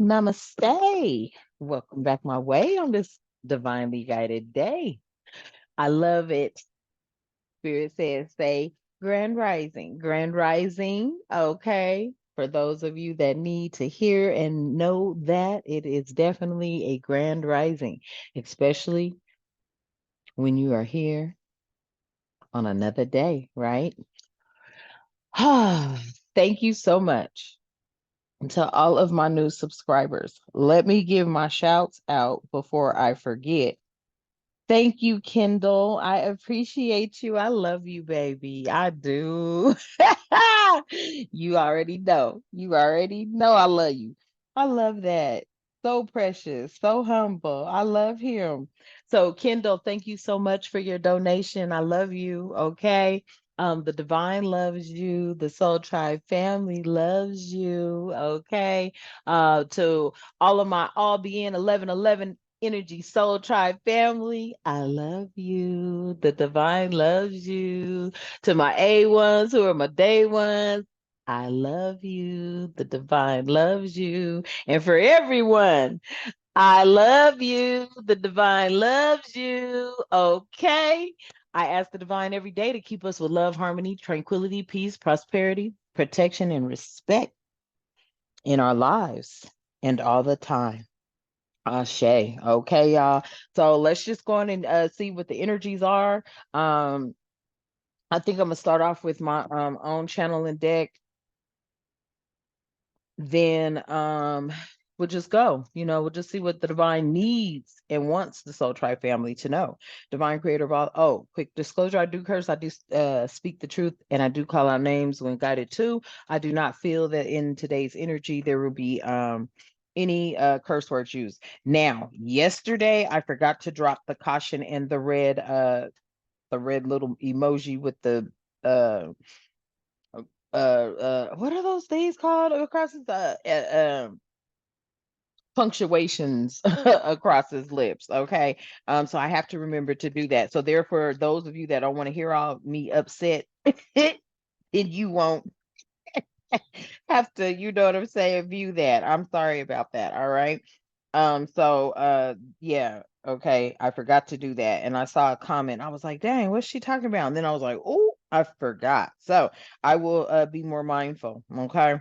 Namaste. Welcome back my way on this divinely guided day. I love it. Spirit says, say grand rising, grand rising. Okay. For those of you that need to hear and know that, it is definitely a grand rising, especially when you are here on another day, right? Thank you so much to all of my new subscribers. Let me give my shouts out before I forget. Thank you, Kendall. I appreciate you. I love you, baby. I do. You already know. You already know I love you. I love that. So precious, so humble. I love him. So, Kendall, thank you so much for your donation. I love you. Okay. The divine loves you. The Soul Tribe family loves you. Okay. To all of my all being 1111 Energy Soul Tribe family, I love you. The divine loves you. To my A ones who are my day ones, I love you. The divine loves you. And for everyone, I love you. The divine loves you. Okay. I ask the divine every day to keep us with love, harmony, tranquility, peace, prosperity, protection, and respect in our lives and all the time. Ashe. Okay, y'all. So let's just go on and see what the energies are. Um, I think I'm gonna start off with my own channel and deck. Then we'll just go. We'll just see what the divine needs and wants the Soul Tribe family to know. Divine creator of all. Oh, quick disclosure, I do curse, I do speak the truth, and I do call out names when guided to. I do not feel that in today's energy there will be any curse words used. Now, yesterday I forgot to drop the caution and the red little emoji with the what are those things called across the punctuations across his lips. Okay. So I have to remember to do that. So therefore, those of you that don't want to hear all me upset, and you won't have to, you know what I'm saying, view that. I'm sorry about that. All right. Yeah, okay. I forgot to do that. And I saw a comment. I was like, dang, what's she talking about? And then I was like, oh, I forgot. So I will be more mindful. Okay.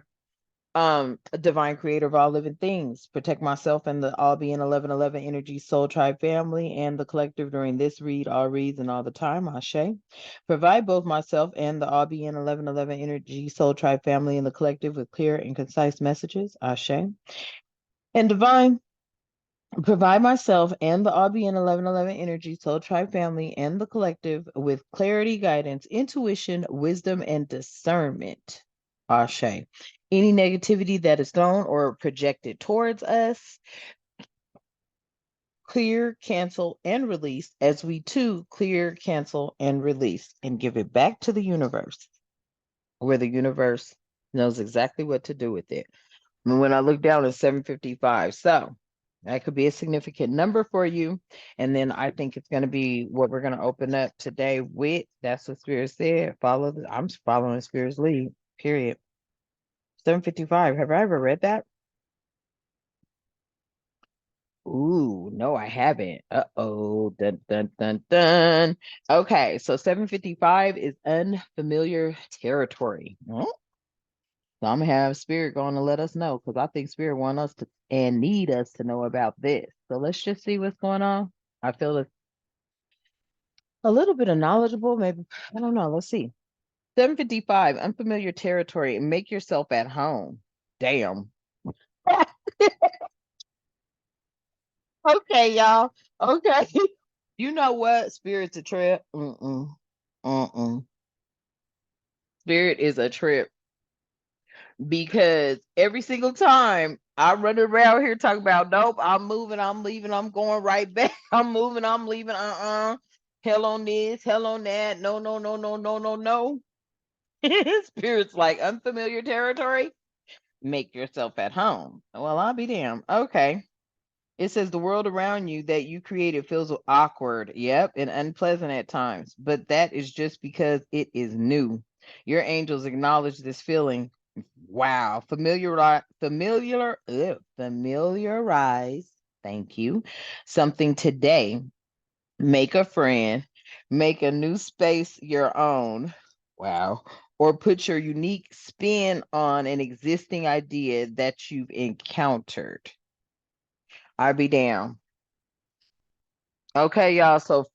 A divine creator of all living things, protect myself and the all being 1111 energy soul tribe family and the collective during this read, all reads, and all the time. Ashe. Provide both myself and the all being 1111 energy soul tribe family and the collective with clear and concise messages. Ashe. And divine, provide myself and the all being 1111 energy soul tribe family and the collective with clarity, guidance, intuition, wisdom, and discernment. Ashe. Any negativity that is thrown or projected towards us, clear, cancel, and release as we too clear, cancel, and release and give it back to the universe, where the universe knows exactly what to do with it. And when I look down at 755, so that could be a significant number for you. And then I think it's going to be what we're going to open up today with. That's what Spirit said. I'm following Spirit's lead, period. 755. Have I ever read that? Ooh, no, I haven't. Uh-oh. Dun, dun, dun, dun. Okay, so 755 is unfamiliar territory. Oh, so I'm gonna have Spirit going to let us know because I think Spirit want us to and need us to know about this. So let's just see what's going on. I feel it's a little bit of knowledgeable, maybe. I don't know. Let's see. 755, unfamiliar territory. Make yourself at home. Damn. Okay, y'all. Okay. You know what? Spirit's a trip. Mm-mm. Mm-mm. Spirit is a trip because every single time I run around here talking about, nope, I'm moving, I'm leaving, I'm going right back. I'm moving, I'm leaving. Hell on this, hell on that. No, no, no, no, no, no, no. Spirit's like unfamiliar territory. Make yourself at home. Well, I'll be damned. Okay. It says the world around you that you created feels awkward, yep, and unpleasant at times, but that is just because it is new. Your angels acknowledge this feeling Wow. Familiarize. Thank you. Something today. Make a friend. Make a new space your own. Wow. Or put your unique spin on an existing idea that you've encountered. I'll be down. Okay, y'all. So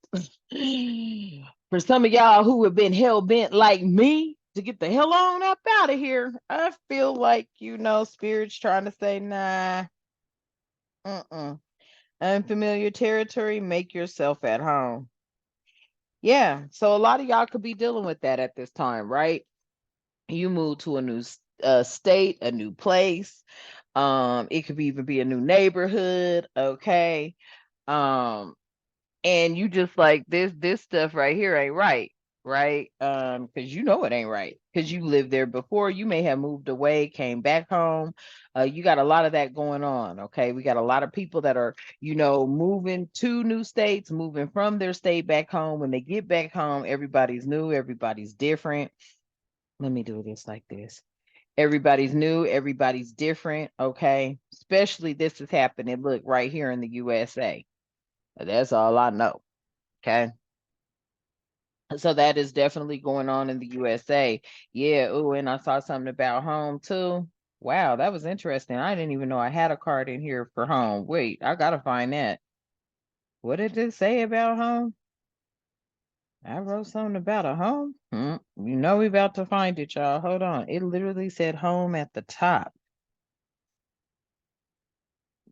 for some of y'all who have been hell bent like me to get the hell on up out of here, I feel like, Spirit's trying to say, nah, unfamiliar territory, make yourself at home. Yeah. So a lot of y'all could be dealing with that at this time, right? You move to a new state, a new place. It could even be a new neighborhood. Okay. Um, and you just like this stuff right here ain't right, because it ain't right, because you lived there before. You may have moved away, came back home. You got a lot of that going on. Okay, we got a lot of people that are moving to new states, moving from their state back home. When they get back home, everybody's new, everybody's different. Let me do this like this. Everybody's new, everybody's different. Okay, especially this is happening, look, right here in the USA. That's all I know. Okay. So that is definitely going on in the USA. Yeah. Oh, and I saw something about home too. Wow, that was interesting. I didn't even know I had a card in here for home. Wait, I gotta find that. What did it say about home? I wrote something about a home. We about to find it, y'all. Hold on. It literally said home at the top.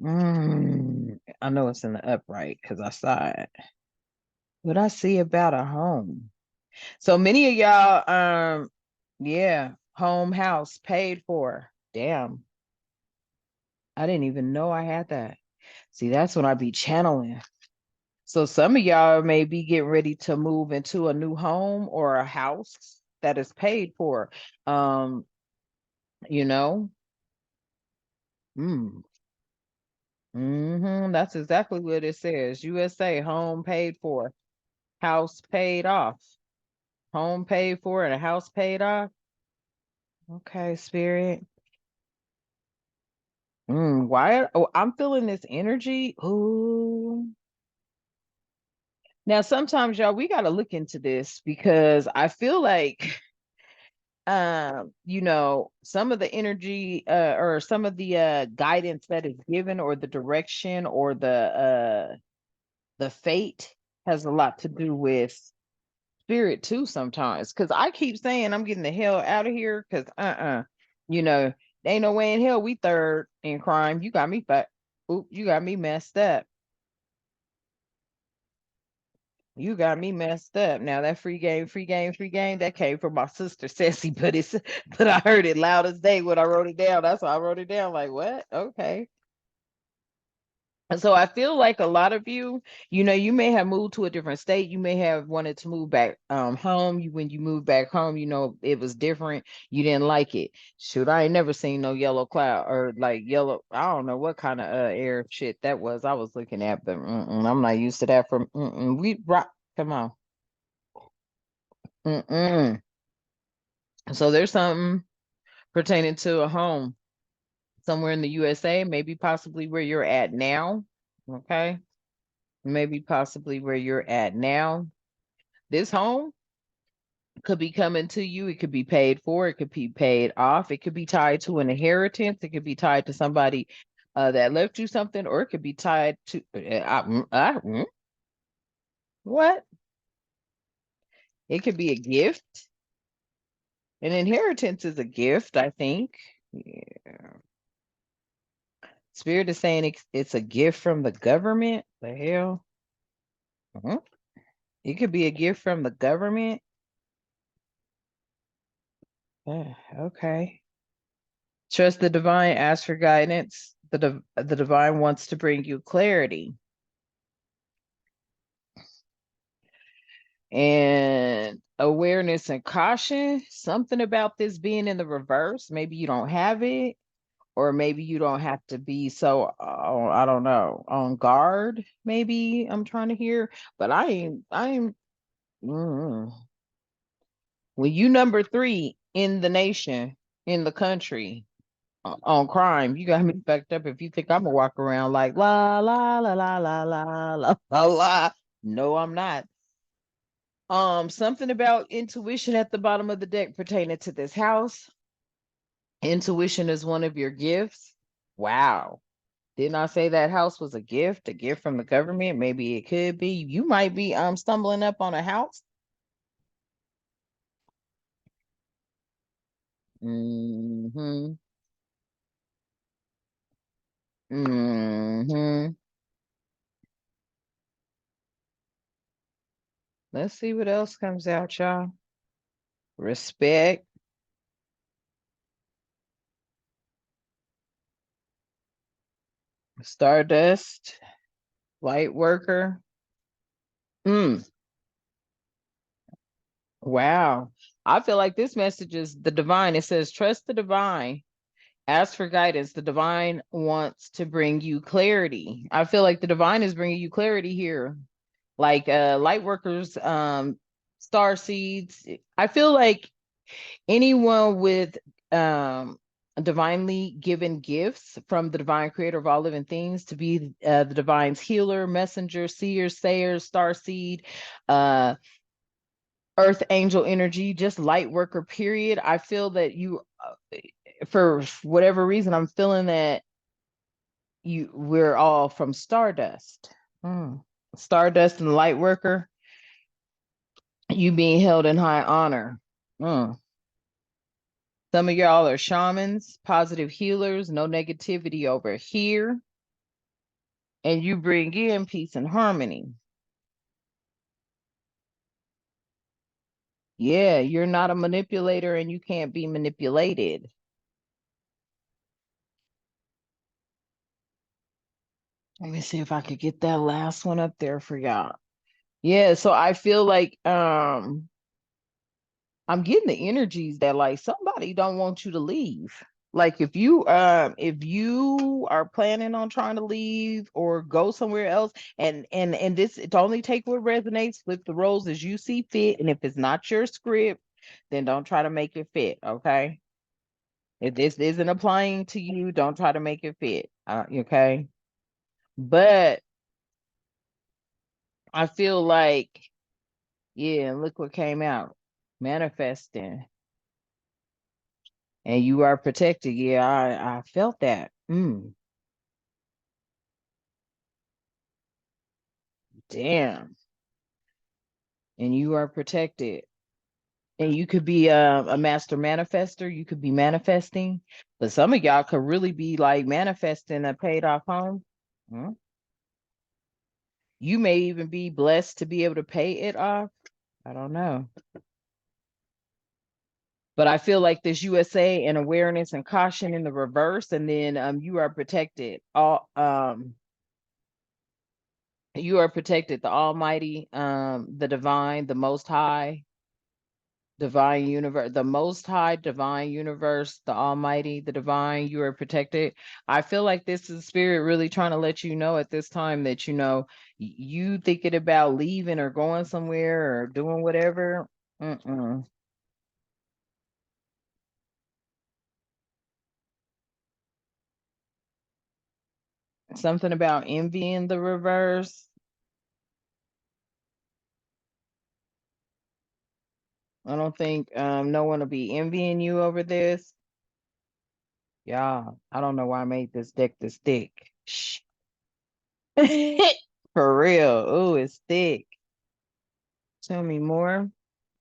I know it's in the upright because I saw it. What I see about a home. So many of y'all, yeah, home house paid for. Damn, I didn't even know I had that. See, that's when I be channeling. So some of y'all may be getting ready to move into a new home or a house that is paid for. Um, you know, mm, that's exactly what it says. USA, home paid for, house paid off, home paid for, and a house paid off. Okay, spirit. Why? Oh, I'm feeling this energy. Oh, now sometimes y'all, we got to look into this because I feel like, some of the energy, or some of the guidance that is given, or the direction, or the fate has a lot to do with spirit too. Sometimes, because I keep saying I'm getting the hell out of here. Because you know, ain't no way in hell we third in crime. You got me, but oop, you got me messed up. You got me messed up. Now that free game, free game, free game, that came from my sister Ceci, but I heard it loud as day when I wrote it down. That's why I wrote it down. Like, what? Okay. And so I feel like a lot of you, you may have moved to a different state. You may have wanted to move back home. When you moved back home, it was different. You didn't like it. Shoot, I ain't never seen no yellow cloud or like yellow. I don't know what kind of air shit that was. I was looking at, but I'm not used to that. From we rock. Come on. Mm-mm. So there's something pertaining to a home somewhere in the USA, maybe possibly where you're at now. Okay. Maybe possibly where you're at now. This home could be coming to you. It could be paid for. It could be paid off. It could be tied to an inheritance. It could be tied to somebody that left you something, or it could be tied to what? It could be a gift. An inheritance is a gift, I think. Yeah. Spirit is saying it's a gift from the government. The hell? Mhm. It could be a gift from the government. Okay. Trust the divine, ask for guidance. The divine wants to bring you clarity. And awareness and caution. Something about this being in the reverse. Maybe you don't have it, or maybe you don't have to be so, I don't know, on guard. Maybe I'm trying to hear, but I ain't. mm. When you number 3 in the nation, in the country on crime. You got me fucked up if you think I'm gonna walk around like la la la la la la la la la. No, I'm not. Something about intuition at the bottom of the deck pertaining to this house. Intuition is one of your gifts. Wow. Didn't I say that house was a gift from the government? Maybe it could be. You might be stumbling up on a house. Mm-hmm. Mm-hmm. Let's see what else comes out, y'all. Respect, Stardust, Light Worker. Mm, wow. I feel like this message is the divine. It says, trust the divine. Ask for guidance. The divine wants to bring you clarity. I feel like the divine is bringing you clarity here. Like light workers, star seeds. I feel like anyone with divinely given gifts from the divine creator of all living things to be the divine's healer, messenger, seer, sayer, star seed, uh, earth angel energy, just light worker, period. I feel that you, for whatever reason, I'm feeling that we're all from Stardust. Mm. Stardust and light worker, you being held in high honor. Mm. Some of y'all are shamans, positive healers, no negativity over here. And you bring in peace and harmony. Yeah, you're not a manipulator and you can't be manipulated. Let me see if I could get that last one up there for y'all. Yeah, so I feel like I'm getting the energies that like somebody don't want you to leave. Like if you are planning on trying to leave or go somewhere else, and this, it only take what resonates, flip the roles as you see fit, and if it's not your script, then don't try to make it fit, okay? If this isn't applying to you, don't try to make it fit, okay? But I feel like, yeah, look what came out, manifesting. And you are protected. Yeah, I felt that. Damn. And you are protected. And you could be a master manifester. You could be manifesting, but some of y'all could really be like manifesting a paid off home. Mm. You may even be blessed to be able to pay it off. I don't know. But I feel like this USA and awareness and caution in the reverse, and then you are protected. All you are protected. The Almighty, the Divine, the Most High, Divine Universe, the Most High, Divine Universe, the Almighty, the Divine. You are protected. I feel like this is Spirit really trying to let you know at this time that you thinking about leaving or going somewhere or doing whatever. Mm-mm. Something about envy in the reverse. I don't think no one will be envying you over this. Yeah, I don't know why I made this deck this thick. Shh. For real. Ooh, it's thick. Tell me more.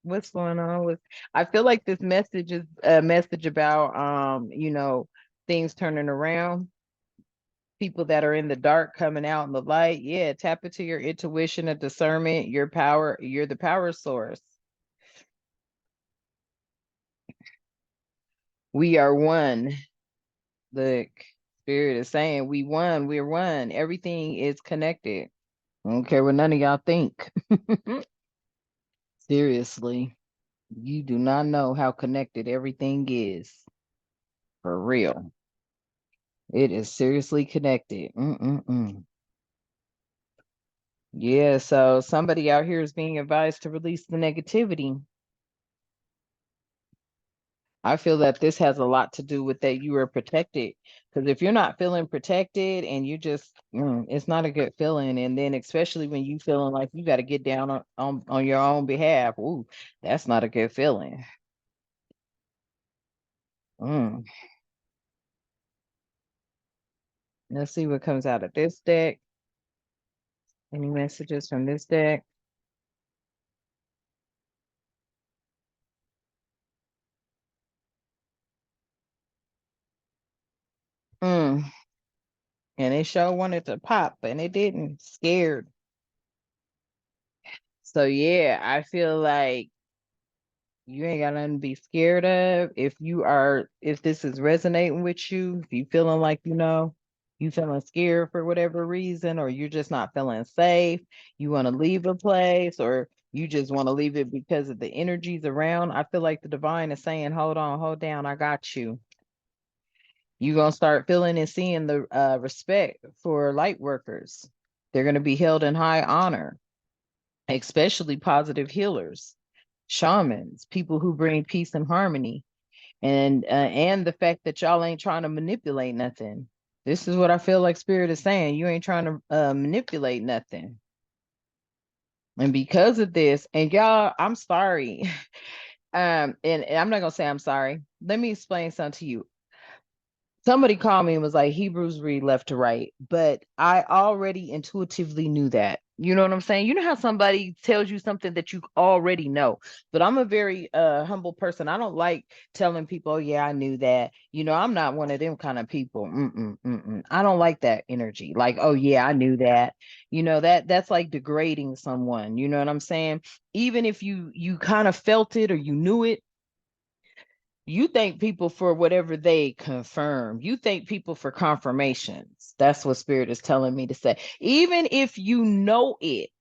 What's going on with, I feel like this message is a message about things turning around, people that are in the dark coming out in the light. Yeah, tap into your intuition and discernment, your power, you're the power source. We are one. Look, Spirit is saying we won, we're one. Everything is connected. I don't care what none of y'all think. Seriously, you do not know how connected everything is. For real. It is seriously connected. Mm-mm-mm. Yeah, so somebody out here is being advised to release the negativity. I feel that this has a lot to do with that you are protected. Because if you're not feeling protected and you just, it's not a good feeling. And then especially when you feeling like you got to get down on your own behalf, ooh, that's not a good feeling. Mm. Let's see what comes out of this deck. Any messages from this deck? Mm. And it sure wanted to pop, but it didn't. Scared. So yeah, I feel like you ain't got nothing to be scared of. If this is resonating with you, if you feeling like, you feeling scared for whatever reason, or you're just not feeling safe, you want to leave a place, or you just want to leave it because of the energies around, I feel like the divine is saying, hold on, hold down, I got you. You're going to start feeling and seeing the respect for light workers. They're going to be held in high honor, especially positive healers, shamans, people who bring peace and harmony, and the fact that y'all ain't trying to manipulate nothing. This is what I feel like spirit is saying. You ain't trying to manipulate nothing. And because of this, and y'all, I'm sorry. And I'm not gonna say I'm sorry. Let me explain something to you. Somebody called me and was like, Hebrews read left to right, but I already intuitively knew that. You know what I'm saying? You know how somebody tells you something that you already know. But I'm a very humble person. I don't like telling people, oh, yeah, I knew that. I'm not one of them kind of people. I don't like that energy. Like, oh yeah, I knew that. That's like degrading someone. You know what I'm saying? Even if you kind of felt it or you knew it, you thank people for whatever they confirm. You thank people for confirmations. That's what spirit is telling me to say. Even if you know it,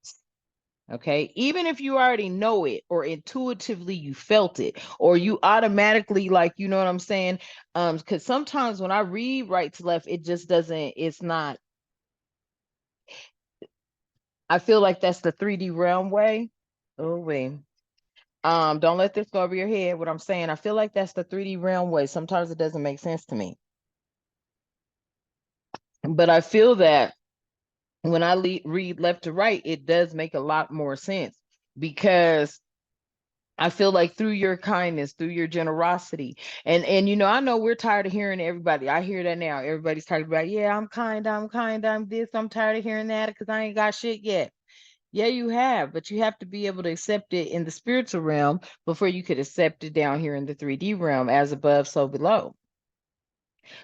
okay? Even if you already know it or intuitively you felt it or you automatically like, you know what I'm saying? Cuz sometimes when I read right to left, it just doesn't it's not I feel like that's the 3D realm way. Oh wait. Don't let this go over your head. What I'm saying, I feel like that's the 3D realm way. Sometimes it doesn't make sense to me. But I feel that when I read left to right, it does make a lot more sense because I feel like through your kindness, through your generosity, and I know we're tired of hearing everybody. I hear that now. Everybody's talking about, yeah, I'm kind, I'm this. I'm tired of hearing that because I ain't got shit yet. Yeah, you have, but you have to be able to accept it in the spiritual realm before you could accept it down here in the 3D realm, as above, so below.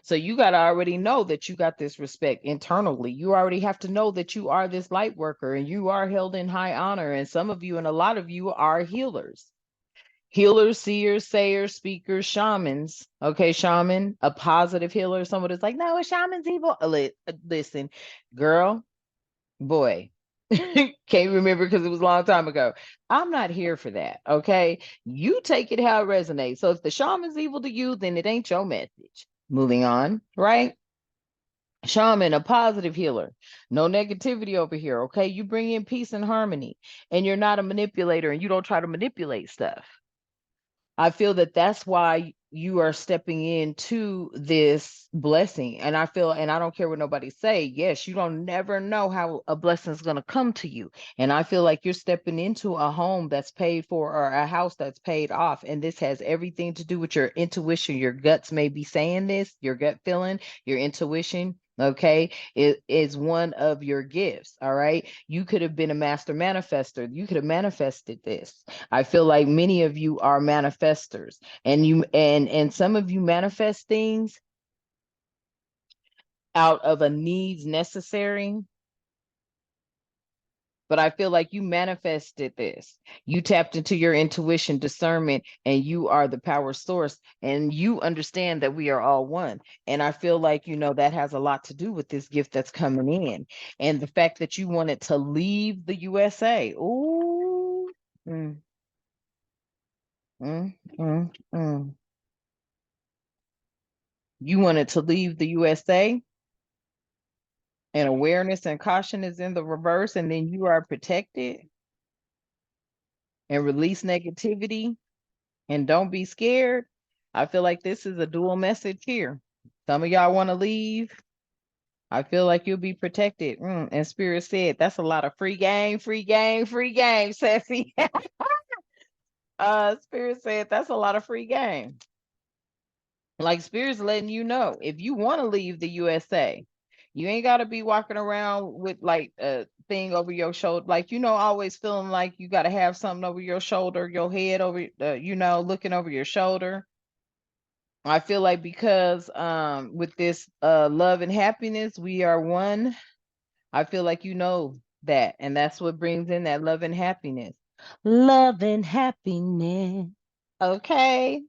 So you got to already know that you got this respect internally. You already have to know that you are this light worker and you are held in high honor. And some of you and a lot of you are healers. Healers, seers, sayers, speakers, shamans. Okay, shaman, a positive healer. Someone is like, no, a shaman's evil. Listen, girl, boy, can't remember because it was a long time ago. I'm not here for that. Okay, you take it how it resonates. So if the shaman's evil to you, then it ain't your message. Moving on, right? Shaman, a positive healer. No negativity over here. Okay, you bring in peace and harmony, and you're not a manipulator, and you don't try to manipulate stuff. I feel that that's why you are stepping into this blessing. And I feel, and I don't care what nobody say, yes, you don't never know how a blessing is going to come to you. And I feel like you're stepping into a home that's paid for or a house that's paid off. And this has everything to do with your intuition. Your guts may be saying this, your gut feeling, your intuition. Okay, it is one of your gifts. All right, you could have been a master manifester. You could have manifested this. I feel like many of you are manifestors, and some of you manifest things out of a needs necessary. But I feel like you manifested this. You tapped into your intuition, discernment, and you are the power source. And you understand that we are all one. And I feel like, that has a lot to do with this gift that's coming in. And the fact that you wanted to leave the USA. Ooh. Mm, mm, mm, mm. You wanted to leave the USA, and awareness and caution is in the reverse, and then you are protected and release negativity and don't be scared. I feel like this is a dual message here. Some of y'all want to leave. I feel like you'll be protected. And Spirit said that's a lot of free game, free game, free game, Sassy. Spirit said that's a lot of free game. Like Spirit's letting you know if you want to leave the USA, you ain't got to be walking around with like a thing over your shoulder, like always feeling like you got to have something over your shoulder, your head over, looking over your shoulder. I feel like because with this love and happiness, we are one. I feel like that, and that's what brings in that love and happiness. Love and happiness. Okay.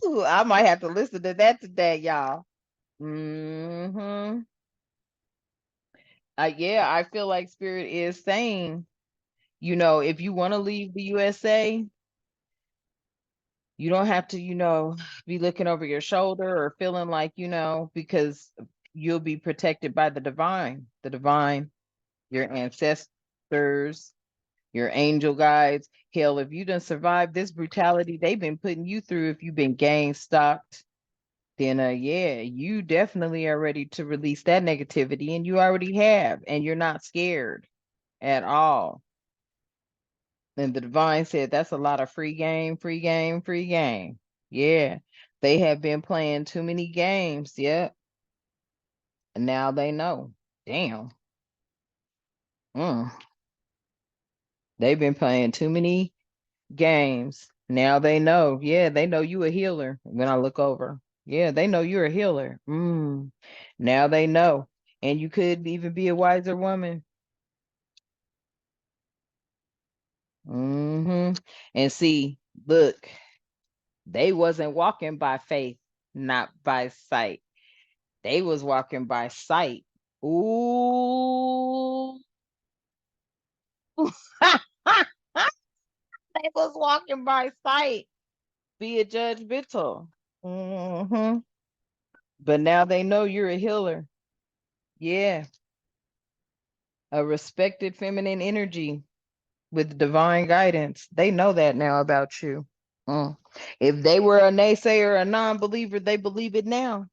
Ooh, I might have to listen to that today, y'all. Mm-hmm. Yeah, I feel like Spirit is saying, if you want to leave the USA, you don't have to, be looking over your shoulder or feeling like, because you'll be protected by the divine, your ancestors, your angel guides. Hell, if you done survived this brutality they've been putting you through, if you've been gang stalked, then yeah, you definitely are ready to release that negativity, and you already have, and you're not scared at all. And the divine said that's a lot of free game, free game, free game. Yeah. They have been playing too many games. Yep. And now they know. Damn. Mm. They've been playing too many games. Now they know. Yeah, they know you a healer when I look over. Yeah, they know you're a healer. Now they know. And you could even be a wiser woman. And see, look, they wasn't walking by faith, not by sight. They was walking by sight. Ooh. They was walking by sight. Be a judgmental. But now they know you're a healer. Yeah. A respected feminine energy with divine guidance. They know that now about you. If they were a naysayer, a non-believer, they believe it now.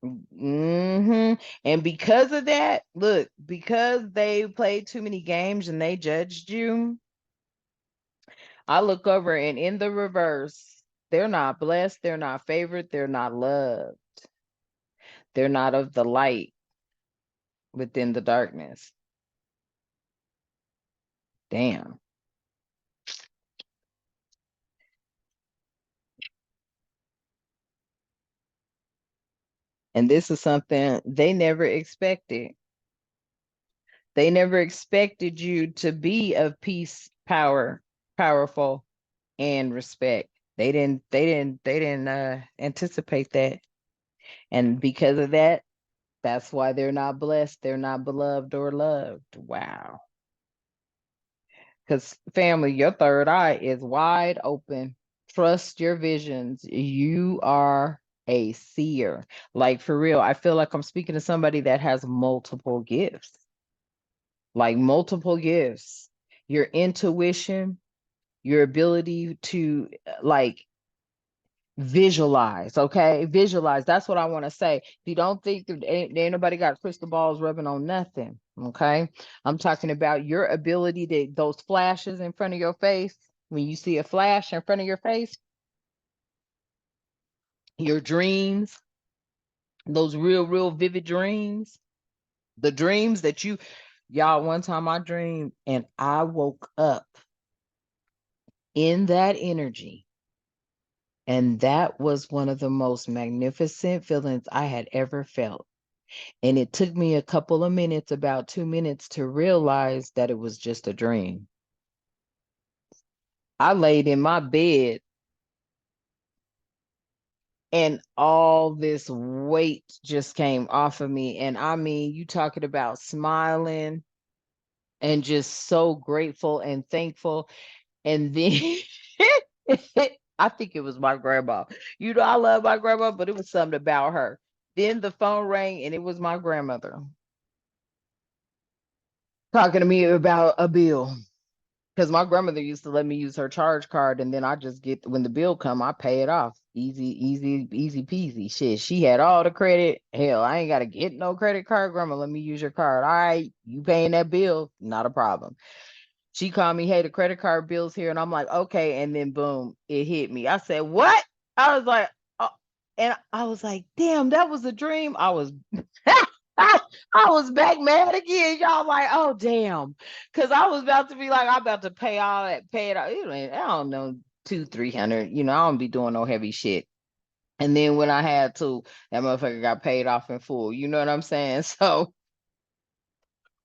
And because of that, look, because they played too many games and they judged you, I look over and in the reverse, they're not blessed, they're not favored, they're not loved. They're not of the light within the darkness. Damn. And this is something they never expected. They never expected you to be of peace, power, powerful, and respect. They didn't anticipate that. And because of that, that's why they're not blessed, they're not beloved or loved. Wow. Because family, your third eye is wide open. Trust your visions. You are a seer. Like for real, I feel like I'm speaking to somebody that has multiple gifts. Like multiple gifts. Your intuition, your ability to like visualize, okay? Visualize. That's what I want to say. You don't think that ain't nobody got crystal balls rubbing on nothing, okay? I'm talking about your ability to those flashes in front of your face. When you see a flash in front of your face, your dreams, those real vivid dreams, the dreams that y'all, one time I dreamed and I woke up in that energy. And that was one of the most magnificent feelings I had ever felt. And it took me a couple of minutes, about 2 minutes, to realize that it was just a dream. I laid in my bed and all this weight just came off of me. And I mean, you talking about smiling and just so grateful and thankful. And then I think it was my grandma. I love my grandma, but it was something about her. Then the phone rang and it was my grandmother talking to me about a bill. Because my grandmother used to let me use her charge card, and then I just get when the bill come, I pay it off. Easy, easy, easy peasy. Shit, she had all the credit. Hell, I ain't gotta get no credit card. Grandma, let me use your card. All right, you paying that bill, not a problem. She called me, hey, the credit card bill's here, and I'm like, okay, and then boom, it hit me. I said, what? I was like, oh, and I was like, damn, that was a dream. I was I was back mad again. Y'all like, oh damn. Cause I was about to be like, I'm about to pay all that, pay it out. I don't know, 200-300. I don't be doing no heavy shit. And then when I had to, that motherfucker got paid off in full. You know what I'm saying? So,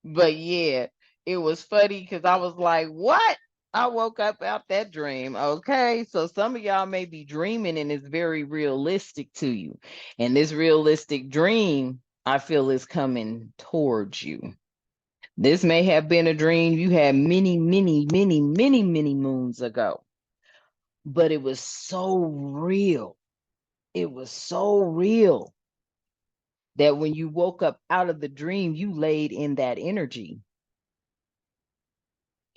but yeah, it was funny because I was like, what? I woke up out that dream. Okay. So some of y'all may be dreaming and it's very realistic to you. And this realistic dream, I feel, is coming towards you. This may have been a dream you had many, many, many, many, many moons ago, but it was so real. It was so real that when you woke up out of the dream, you laid in that energy.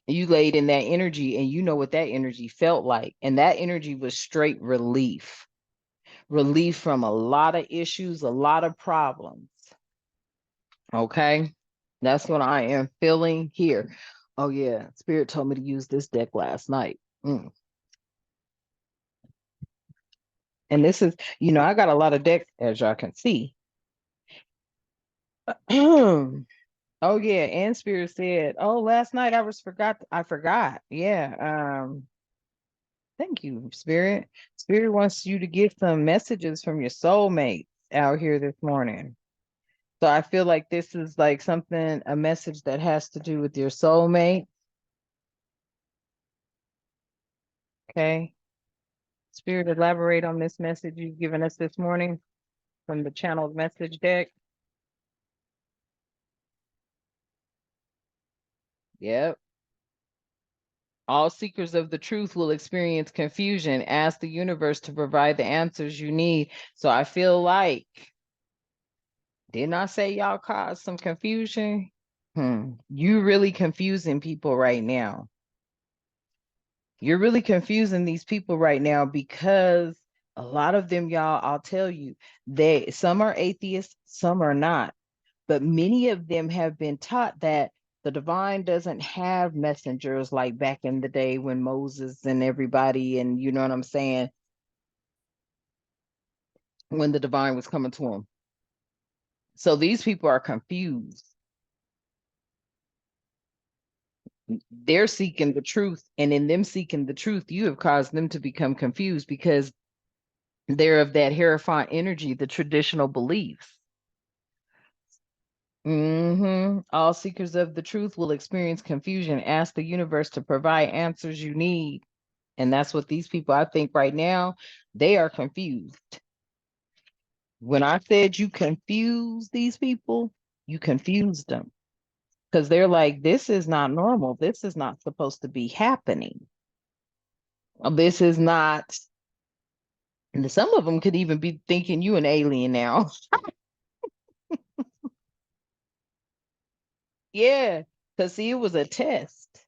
You laid in that energy and you know what that energy felt like. And that energy was straight relief, relief from a lot of issues, a lot of problems. Okay. That's what I am feeling here. Oh, yeah. Spirit told me to use this deck last night. And this is, I got a lot of decks, as y'all can see. Oh yeah, and Spirit said, "Oh, last night I forgot. Yeah. Thank you, Spirit. Spirit wants you to get some messages from your soulmates out here this morning. So I feel like this is like something, a message that has to do with your soulmate. Okay. Spirit, elaborate on this message you've given us this morning from the channeled message deck. Yep. All seekers of the truth will experience confusion. Ask the universe to provide the answers you need. So I feel like, didn't I say y'all caused some confusion? You really confusing people right now. You're really confusing these people right now because a lot of them, y'all, I'll tell you, some are atheists, some are not. But many of them have been taught that the divine doesn't have messengers like back in the day when Moses and everybody, and you know what I'm saying, when the divine was coming to them. So these people are confused. They're seeking the truth, and in them seeking the truth, you have caused them to become confused because they're of that Hierophant energy, the traditional beliefs. All seekers of the truth will experience confusion. Ask the universe to provide answers you need. And that's what these people, I think right now, they are confused. When I said you confuse these people, you confused them because they're like, this is not normal. This is not supposed to be happening. This is not, and some of them could even be thinking you an alien now. Yeah, because see, it was a test.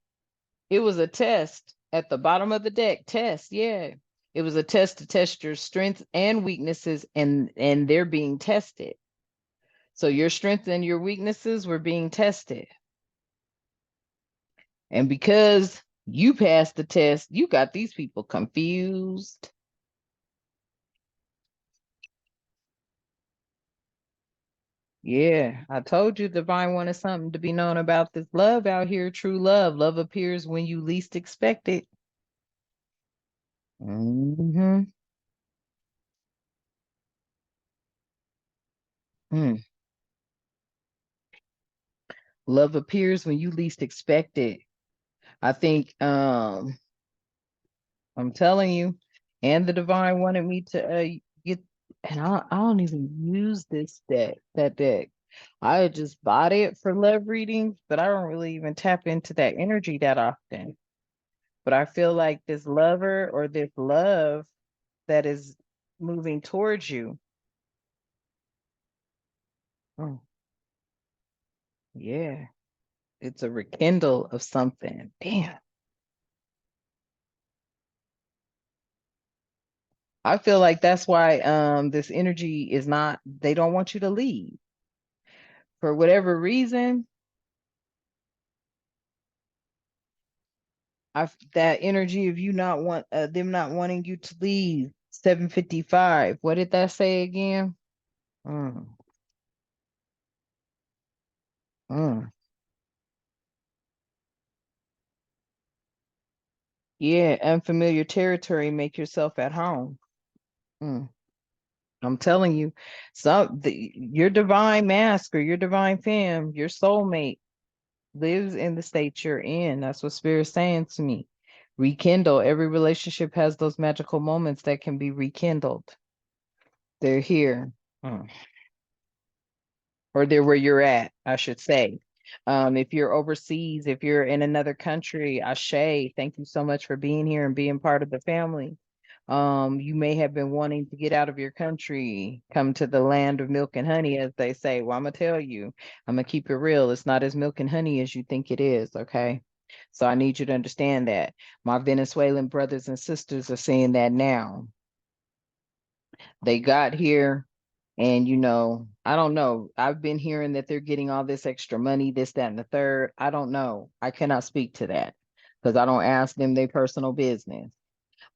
It was a test at the bottom of the deck. Test, yeah. It was a test to test your strengths and weaknesses, and they're being tested. So your strengths and your weaknesses were being tested. And because you passed the test, you got these people confused. Yeah, I told you divine wanted something to be known about this love out here, true love. Love appears when you least expect it. Mm-hmm. Mm. Love appears when you least expect it. I think I'm telling you, and the divine wanted me to get, and I don't even use this deck. I just bought it for love readings, but I don't really even tap into that energy that often. But I feel like this lover or this love that is moving towards you. Oh, yeah, it's a rekindle of something. Damn. I feel like that's why this energy is not, they don't want you to leave. For whatever reason, that energy of you not want them not wanting you to leave. 755. What did that say again? Mm, mm. Yeah, unfamiliar territory, make yourself at home. Mm. I'm telling you, your divine mask or your divine fam, your soulmate lives in the state you're in. That's what Spirit's saying to me. Rekindle. Every relationship has those magical moments that can be rekindled. They're here. Mm. Or they're where you're at, I should say. If you're overseas, if you're in another country, Ashe, thank you so much for being here and being part of the family. You may have been wanting to get out of your country, come to the land of milk and honey, as they say. Well, I'm gonna tell you, I'm gonna keep it real. It's not as milk and honey as you think it is, okay? So I need you to understand that. My Venezuelan brothers and sisters are saying that now. They got here and, I don't know. I've been hearing that they're getting all this extra money, this, that, and the third. I don't know. I cannot speak to that because I don't ask them their personal business,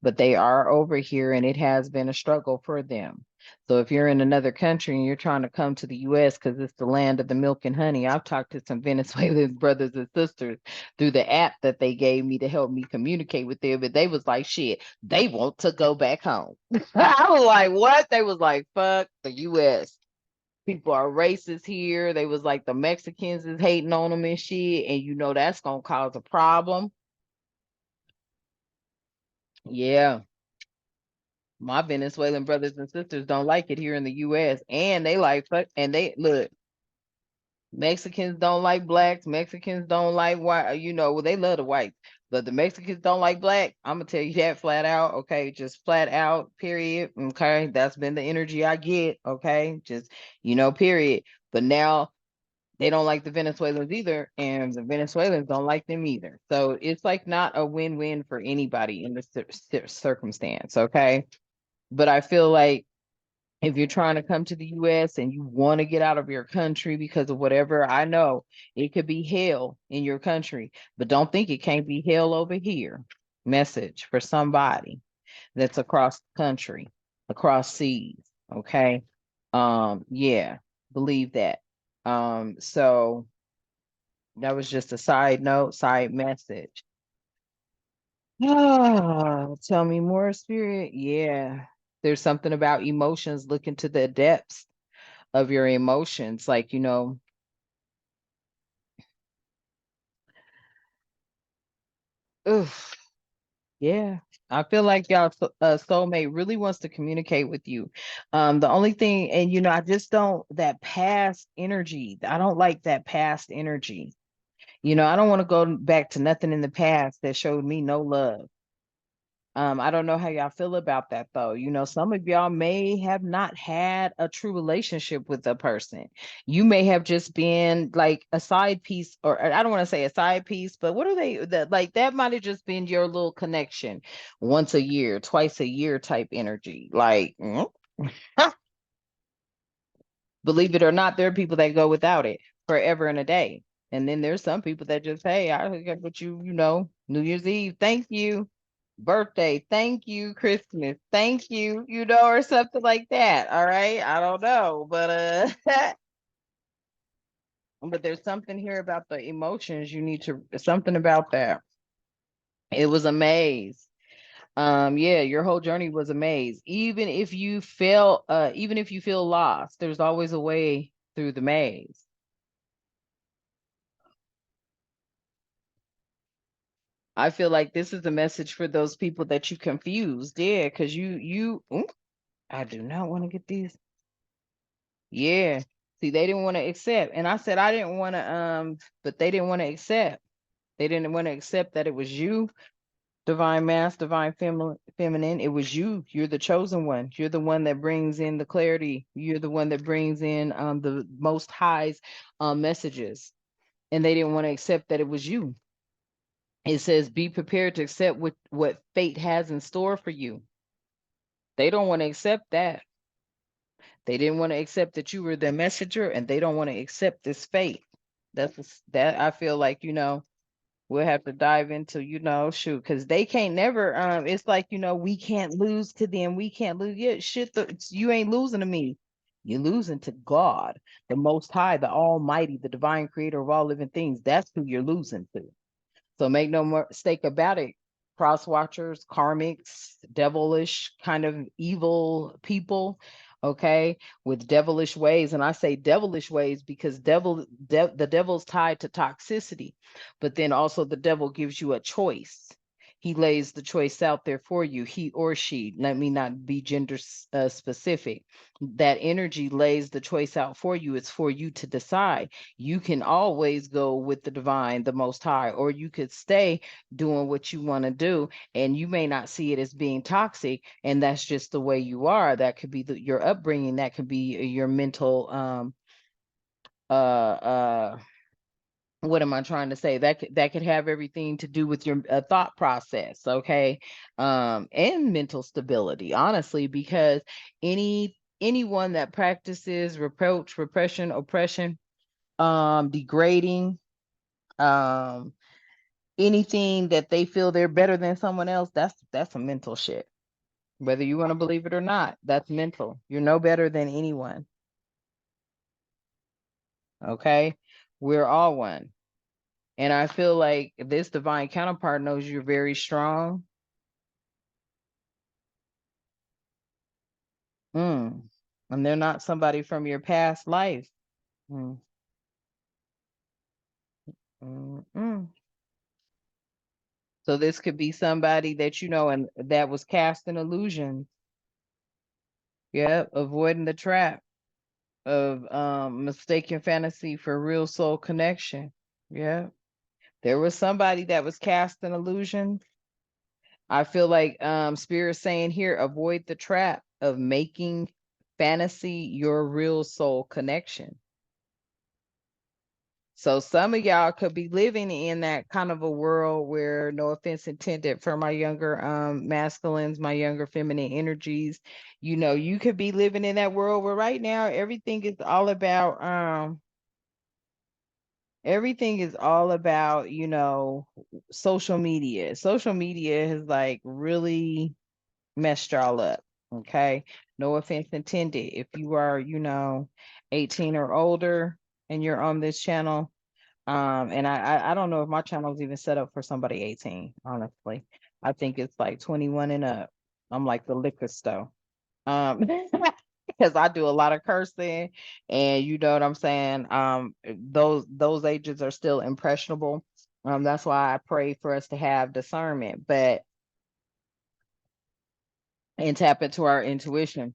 but they are over here and it has been a struggle for them. So if you're in another country and you're trying to come to the US because it's the land of the milk and honey, I've talked to some Venezuelan brothers and sisters through the app that they gave me to help me communicate with them. And they was like, shit, they want to go back home. I was like, what? They was like, fuck the US. People are racist here. They was like the Mexicans is hating on them and shit. And that's gonna cause a problem. Yeah. My Venezuelan brothers and sisters don't like it here in the US. And they like fuck and they look, Mexicans don't like blacks, Mexicans don't like white, well, they love the whites, but the Mexicans don't like black. I'm gonna tell you that flat out, okay? Just flat out, period. Okay. That's been the energy I get, okay? Just, period. But now they don't like the Venezuelans either, and the Venezuelans don't like them either. So it's like not a win-win for anybody in this circumstance, okay? But I feel like if you're trying to come to the US and you want to get out of your country because of whatever, I know it could be hell in your country, but don't think it can't be hell over here. Message for somebody that's across the country, across seas. Okay. Yeah, believe that. So that was just a side note, side message. Oh, tell me more, spirit. Yeah. There's something about emotions. Look into the depths of your emotions. Like, oof, yeah. I feel like y'all soulmate really wants to communicate with you. The only thing, and I just don't that past energy. I don't like that past energy. I don't want to go back to nothing in the past that showed me no love. I don't know how y'all feel about that though. Some of y'all may have not had a true relationship with a person. You may have just been like a side piece, or I don't want to say a side piece, but what are they that like that might have just been your little connection once a year, twice a year type energy. Like, believe it or not, there are people that go without it forever and a day. And then there's some people that just, hey, I got what New Year's Eve, thank you. Birthday, thank you. Christmas, thank you, or something like that. All right. I don't know. But but there's something here about the emotions you need to something about that. It was a maze. Yeah, your whole journey was a maze. Even if you feel lost, there's always a way through the maze. I feel like this is a message for those people that you confused. Yeah, because I do not want to get these. Yeah. See, they didn't want to accept. And I said I didn't want to but they didn't want to accept. They didn't want to accept that it was you, divine mass, divine feminine. It was you. You're the chosen one. You're the one that brings in the clarity. You're the one that brings in the most highs messages. And they didn't want to accept that it was you. It says be prepared to accept what fate has in store for you. They don't want to accept that. They didn't want to accept that you were their messenger, and they don't want to accept this fate. That I feel like, we'll have to dive into, shoot, because they can't never. It's like, we can't lose to them. We can't lose. Yeah, shit. You ain't losing to me. You're losing to God, the Most High, the Almighty, the Divine Creator of all living things. That's who you're losing to. So make no mistake about it. Cross watchers, karmics, devilish kind of evil people, okay, with devilish ways. And I say devilish ways because the devil's tied to toxicity, but then also the devil gives you a choice. He lays the choice out there for you, he or she. Let me not be gender specific. That energy lays the choice out for you. It's for you to decide. You can always go with the divine, the most high, or you could stay doing what you want to do. And you may not see it as being toxic, and that's just the way you are. That could be your upbringing, that could be your mental uh what am I trying to say? That could have everything to do with your thought process, okay, and mental stability, honestly, because anyone that practices reproach, repression, oppression, degrading, um, anything that they feel they're better than someone else, that's a mental shit. Whether you want to believe it or not, that's mental. You're no better than anyone. Okay? We're all one. And I feel like this divine counterpart knows you're very strong. Mm. And they're not somebody from your past life. Mm. Mm-mm. So this could be somebody that you know and that was cast an illusion. Yeah, avoiding the trap of mistaken fantasy for real soul connection. Yeah. There was somebody that was cast an illusion. I feel like spirit saying here, avoid the trap of making fantasy your real soul connection. So some of y'all could be living in that kind of a world where, no offense intended for my younger masculines, my younger feminine energies, you could be living in that world where right now everything is all about, social media. Social media has like really messed y'all up. Okay. No offense intended. If you are, 18 or older and you're on this channel, and I don't know if my channel is even set up for somebody 18, honestly. I think it's like 21 and up. I'm like the liquor store. Because I do a lot of cursing, and you know what I'm saying. Those ages are still impressionable. That's why I pray for us to have discernment, and tap into our intuition.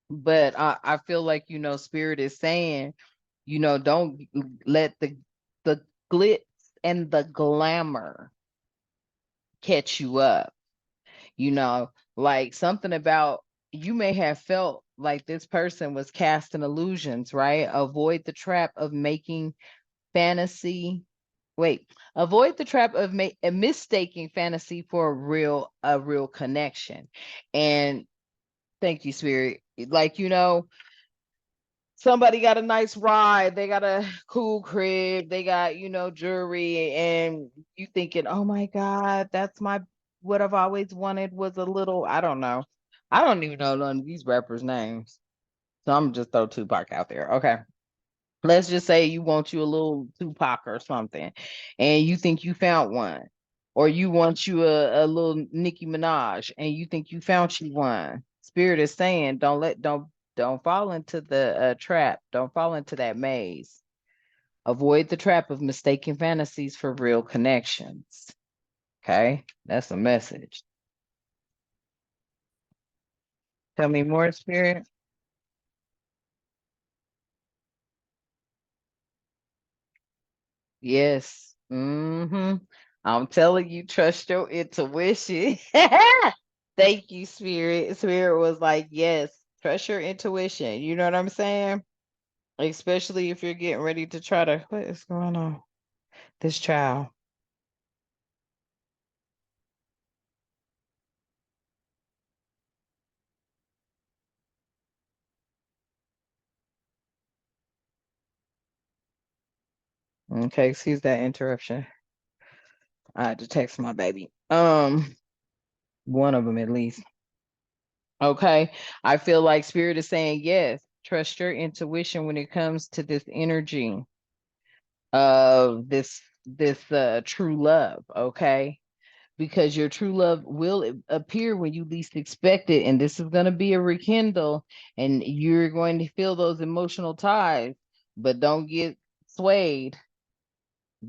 But I feel like, spirit is saying, don't let the glitz and the glamour catch you up. Like something about, you may have felt like this person was casting illusions, right? Avoid the trap of making fantasy. Wait, avoid the trap of mistaking fantasy for a real connection. And thank you, spirit. Like, somebody got a nice ride, they got a cool crib, they got, jewelry, and you thinking, oh my God, that's what I've always wanted was a little, I don't know. I don't even know none of these rappers' names. So I'm just throw Tupac out there. Okay. Let's just say you want you a little Tupac or something, and you think you found one. Or you want you a little Nicki Minaj, and you think you found you one. Spirit is saying, don't fall into the trap. Don't fall into that maze. Avoid the trap of mistaken fantasies for real connections. Okay, that's a message. Tell me more, Spirit. Yes. I'm telling you, trust your intuition. Thank you, Spirit. Spirit was like, yes, trust your intuition. You know what I'm saying? Especially if you're getting ready to try to, what is going on? This child. Okay, excuse that interruption. I had to text my baby. One of them at least. Okay. I feel like spirit is saying yes. Trust your intuition when it comes to this energy of this true love, okay? Because your true love will appear when you least expect it, and this is going to be a rekindle, and you're going to feel those emotional ties, but don't get swayed.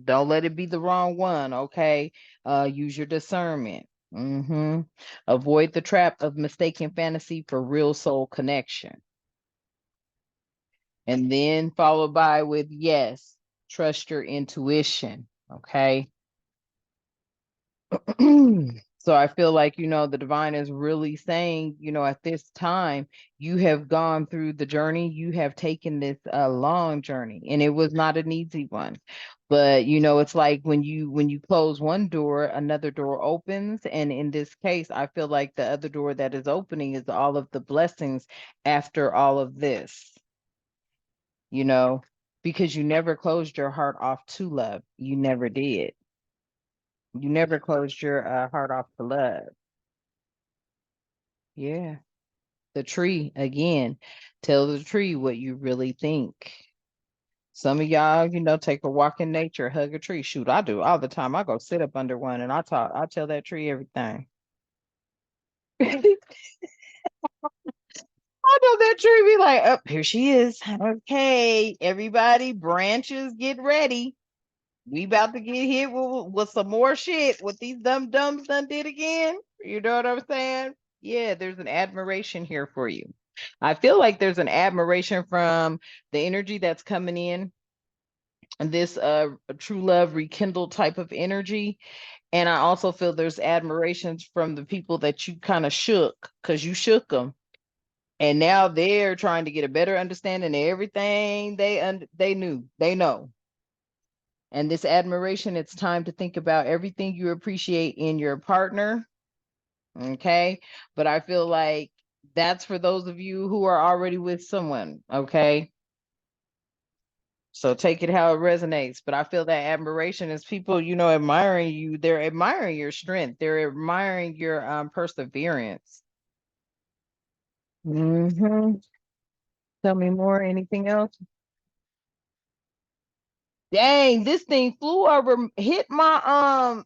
Don't let it be the wrong one, okay? Use your discernment. Avoid the trap of mistaken fantasy for real soul connection. And then followed by with yes, trust your intuition, okay? So I feel like, the divine is really saying, at this time, you have gone through the journey, you have taken this long journey, and it was not an easy one. But it's like when you close one door, another door opens. And in this case, I feel like the other door that is opening is all of the blessings after all of this, you know, because you never closed your heart off to love. You never did. You never closed your heart off to love. Yeah. The tree, again, tell the tree what you really think. Some of y'all, take a walk in nature, hug a tree. Shoot, I do all the time. I go sit up under one and I tell that tree everything. I know that tree be like, up here she is. Okay, everybody, branches, get ready. We about to get hit with some more shit. What these dumb dumbs done did again. You know what I'm saying? Yeah, there's an admiration here for you. I feel like there's an admiration from the energy that's coming in, and this true love rekindled type of energy. And I also feel there's admirations from the people that you kind of shook, because you shook them. And now they're trying to get a better understanding of everything they knew, they know. And this admiration, it's time to think about everything you appreciate in your partner. Okay. But I feel like that's for those of you who are already with someone. Okay. So take it how it resonates. But I feel that admiration is people, admiring you. They're admiring your strength. They're admiring your perseverance. Tell me more. Anything else? Dang, this thing flew over, hit my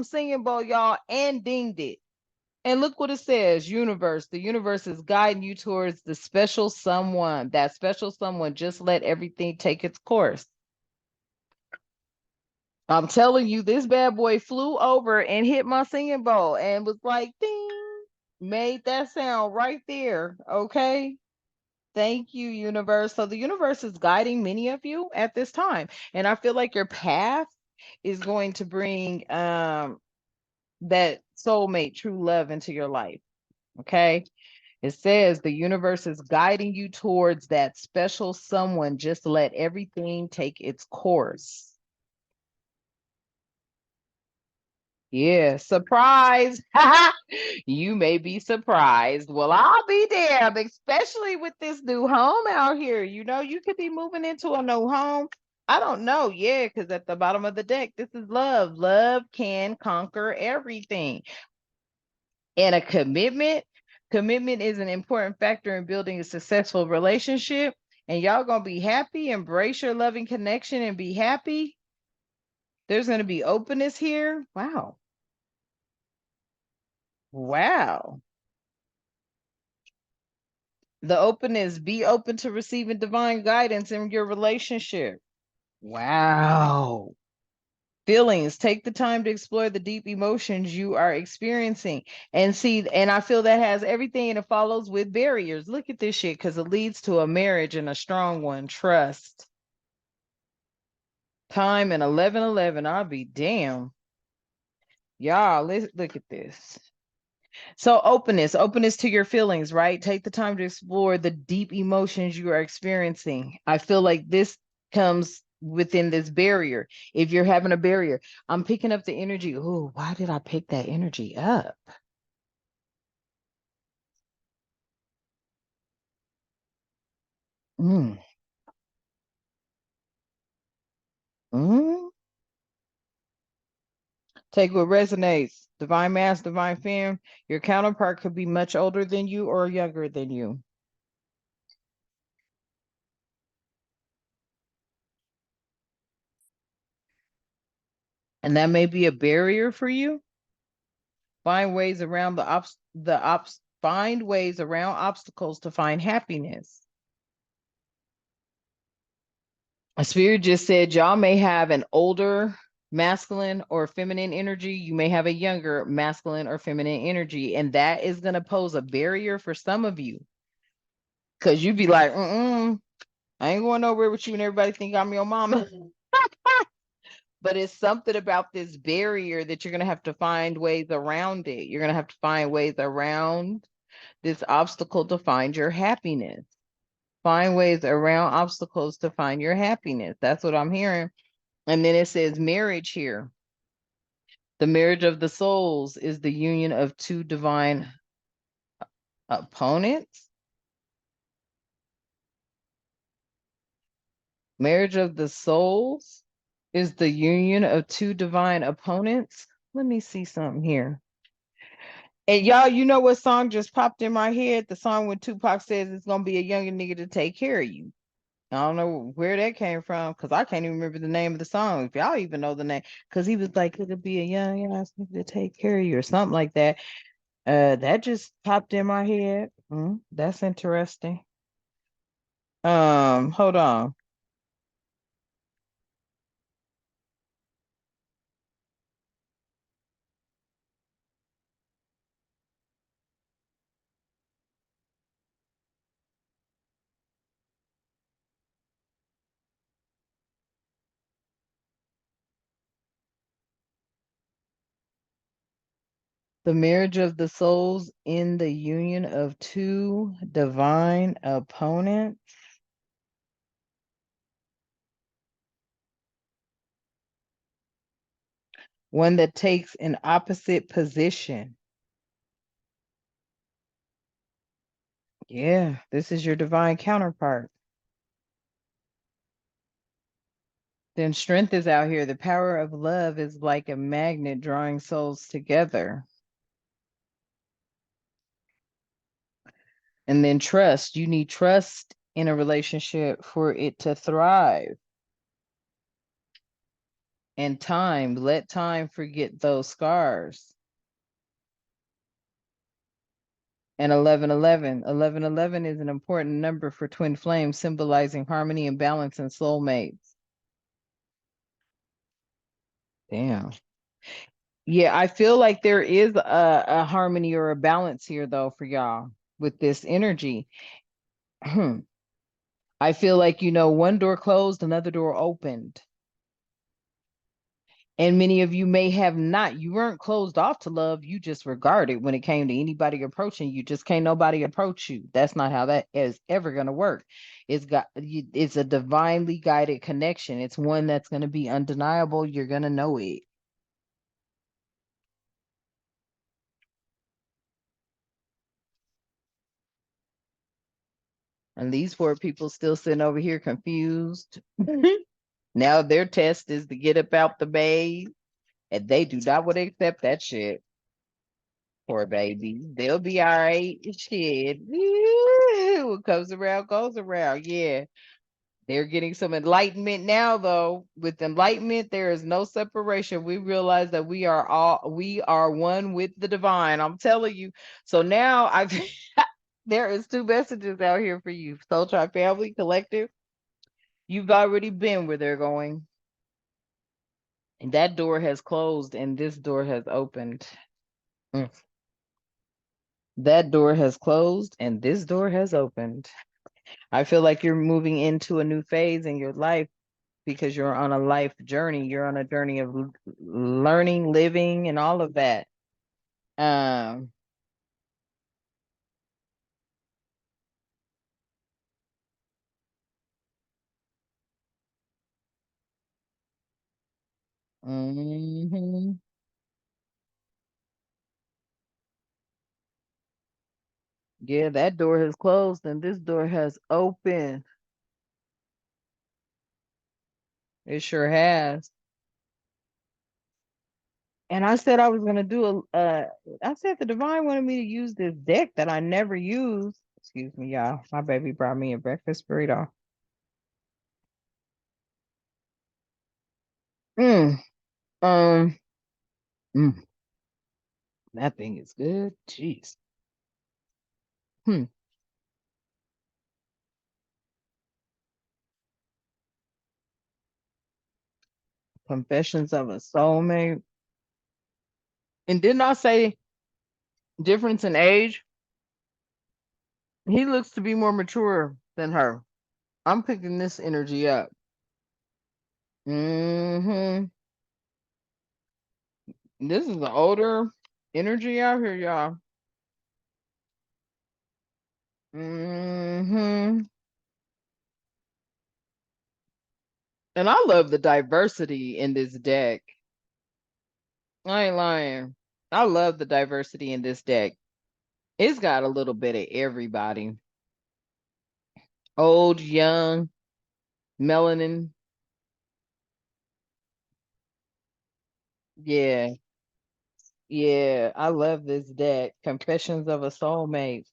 singing bowl, y'all, and dinged it. And look what it says, universe. The universe is guiding you towards the special someone. That special someone, just let everything take its course. I'm telling you, this bad boy flew over and hit my singing bowl and was like, ding, made that sound right there. Okay. Thank you, universe. So the universe is guiding many of you at this time. And I feel like your path is going to bring that soulmate, true love into your life. Okay. It says the universe is guiding you towards that special someone. Just let everything take its course. Yeah, surprise. You may be surprised. Well, I'll be damned, especially with this new home out here. You could be moving into a new home. I don't know. Yeah, because at the bottom of the deck, this is love. Love can conquer everything. And a commitment. Commitment is an important factor in building a successful relationship. And y'all gonna be happy, embrace your loving connection and be happy. There's gonna be openness here. Wow. Wow. The openness, be open to receiving divine guidance in your relationship. Wow. Feelings, take the time to explore the deep emotions you are experiencing. And see, and I feel that has everything, and it follows with barriers. Look at this shit, because it leads to a marriage, and a strong one. Trust. Time and 11:11. I'll be damn. Y'all, let's look at this. So openness to your feelings, right? Take the time to explore the deep emotions you are experiencing. I feel like this comes within this barrier. If you're having a barrier, I'm picking up the energy. Oh, why did I pick that energy up? Mm, Take what resonates. Divine Mass, Divine Femme. Your counterpart could be much older than you or younger than you. And that may be a barrier for you. Find ways around find ways around obstacles to find happiness. A spirit just said y'all may have an older masculine or feminine energy. You may have a younger masculine or feminine energy. And that is going to pose a barrier for some of you. Because you'd be like, I ain't going nowhere with you and everybody think I'm your mama. But it's something about this barrier that you're going to have to find ways around it. You're going to have to find ways around this obstacle to find your happiness. Find ways around obstacles to find your happiness. That's what I'm hearing. And then it says marriage here. The marriage of the souls is the union of two divine opponents. Marriage of the souls is the union of two divine opponents. Let me see something here. And y'all, you know what song just popped in my head? The song when Tupac says it's gonna be a younger nigga to take care of you. I don't know where that came from because I can't even remember the name of the song. If y'all even know the name, because he was like, "Could it be a young ass nigga to take care of you?" or something like that. That just popped in my head. That's interesting. Hold on. The marriage of the souls in the union of two divine opponents. One that takes an opposite position. Yeah, this is your divine counterpart. Then strength is out here. The power of love is like a magnet drawing souls together. And then trust. You need trust in a relationship for it to thrive. And time. Let time forget those scars. And 1111. 1111 is an important number for twin flames, symbolizing harmony and balance in soulmates. Damn. Yeah, I feel like there is a harmony or a balance here, though, for y'all with this energy. I feel like, one door closed, another door opened. And many of you may have not. You weren't closed off to love. You just regarded when it came to anybody approaching you. Just can't nobody approach you. That's not how that is ever going to work. It's a divinely guided connection. It's one that's going to be undeniable. You're going to know it. And these poor people still sitting over here confused. Now their test is to get up out the maze, and they do not want to accept that shit. Poor babies. They'll be all right. Shit. What comes around goes around. Yeah. They're getting some enlightenment now, though. With enlightenment, there is no separation. We realize that we are one with the divine. I'm telling you. So now there is two messages out here for you. Soul Tribe Family Collective. You've already been where they're going. And that door has closed and this door has opened. Mm. That door has closed and this door has opened. I feel like you're moving into a new phase in your life because you're on a life journey. You're on a journey of learning, living, and all of that. Um, mhm. Yeah, that door has closed and this door has opened. It sure has. And I said I was gonna do I said the divine wanted me to use this deck that I never use. Excuse me, y'all. My baby brought me a breakfast burrito. Mm, um, mm, that thing is good. Jeez. Hmm. Confessions of a Soulmate. And didn't I say difference in age? He looks to be more mature than her. I'm picking this energy up. Hmm. This is the older energy out here, y'all. Hmm. And I love the diversity in this deck. I ain't lying. I love the diversity in this deck. It's got a little bit of everybody. Old, young, melanin. Yeah. Yeah. I love this deck. Confessions of a Soulmate.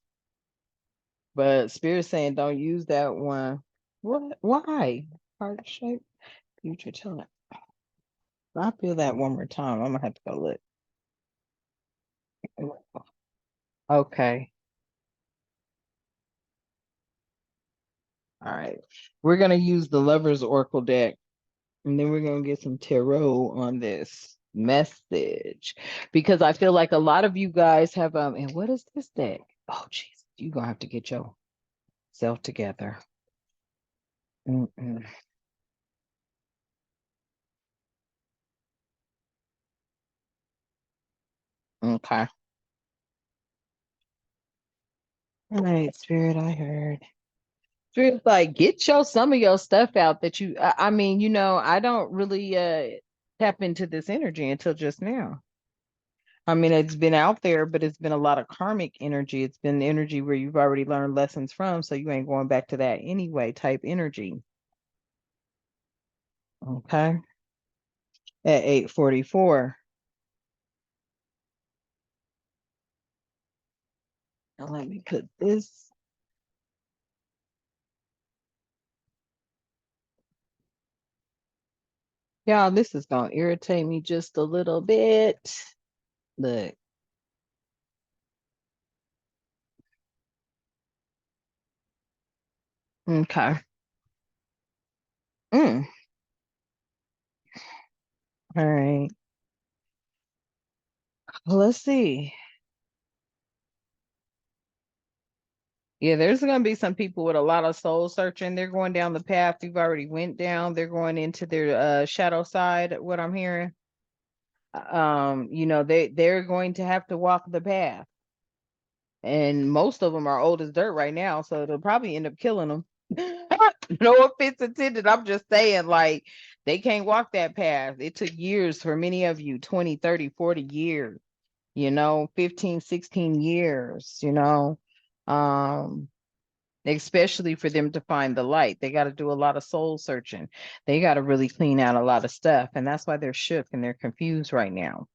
But Spirit saying don't use that one. What? Why? Heart shape, future time. I feel that one more time. I'm gonna have to go look. Okay. All right. We're gonna use the Lover's Oracle deck, and then we're gonna get some tarot on this message because I feel like a lot of you guys have and what is this deck? Oh jeez, you're gonna have to get yourself together. Mm-mm. Okay. All right, Spirit, I heard. Spirit's like, get some of your stuff out that I mean, I don't really tap into this energy until just now. I mean, it's been out there, but it's been a lot of karmic energy. It's been energy where you've already learned lessons from, so you ain't going back to that anyway type energy. Okay. At 8:44. Now let me put this. Y'all, this is gonna irritate me just a little bit. Look. Okay. Mm. All right. Let's see. Yeah, there's going to be some people with a lot of soul searching. They're going down the path you've already went down. They're going into their shadow side, what I'm hearing. They're going to have to walk the path. And most of them are old as dirt right now, so it'll probably end up killing them. No offense intended. I'm just saying, like, they can't walk that path. It took years for many of you, 20, 30, 40 years, 15, 16 years, especially for them to find the light. They got to do a lot of soul searching. They got to really clean out a lot of stuff. And that's why they're shook and they're confused right now.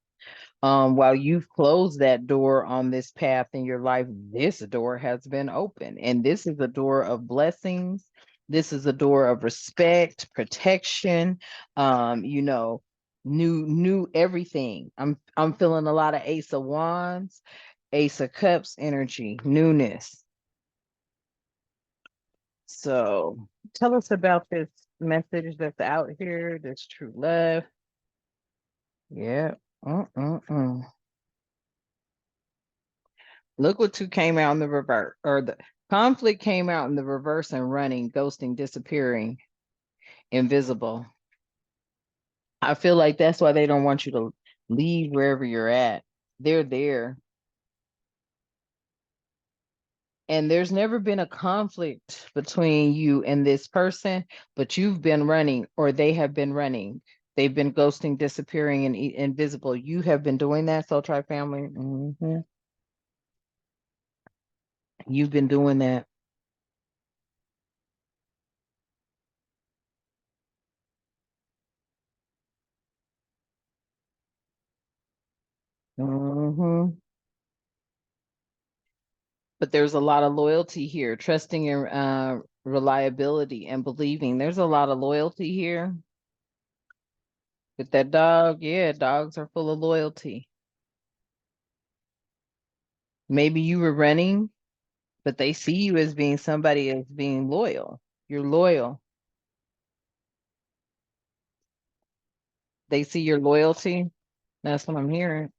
While you've closed that door on this path in your life, this door has been open. And this is a door of blessings. This is a door of respect, protection, new everything. I'm feeling a lot of Ace of Wands, Ace of Cups energy, newness. So tell us about this message that's out here, this true love. Yeah. Mm-mm-mm. Look what two came out in the reverse, or the conflict came out in the reverse and running, ghosting, disappearing, invisible. I feel like that's why they don't want you to leave wherever you're at. They're there. And there's never been a conflict between you and this person, but you've been running or they have been running. They've been ghosting, disappearing, and invisible. You have been doing that, Soul Tribe family. You've been doing that. Hmm. But there's a lot of loyalty here, trusting and reliability and believing. There's a lot of loyalty here. With that dog, yeah, dogs are full of loyalty. Maybe you were running, but they see you as being somebody as being loyal. You're loyal. They see your loyalty. That's what I'm hearing.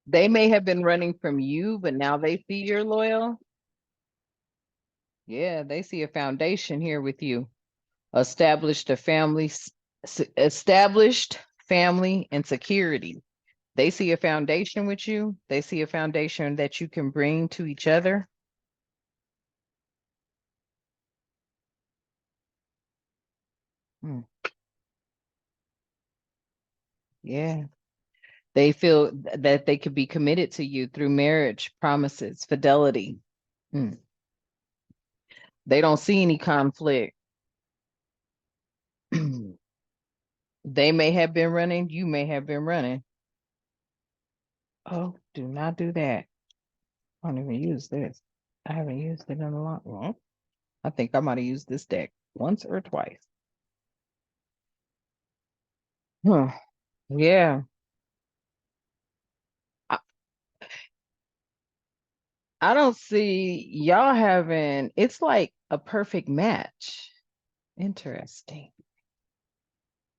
They may have been running from you, but now they see you're loyal. Yeah, they see a foundation here with you. Established a family, established family and security. They see a foundation with you. They see a foundation that you can bring to each other. Hmm. Yeah. They feel that they could be committed to you through marriage, promises, fidelity. Hmm. They don't see any conflict. They may have been running, you may have been running. Oh, do not do that. I don't even use this. I haven't used it in a long. Well, I think I might have used this deck once or twice. Huh. Yeah. I, I don't see y'all having, it's like a perfect match. Interesting.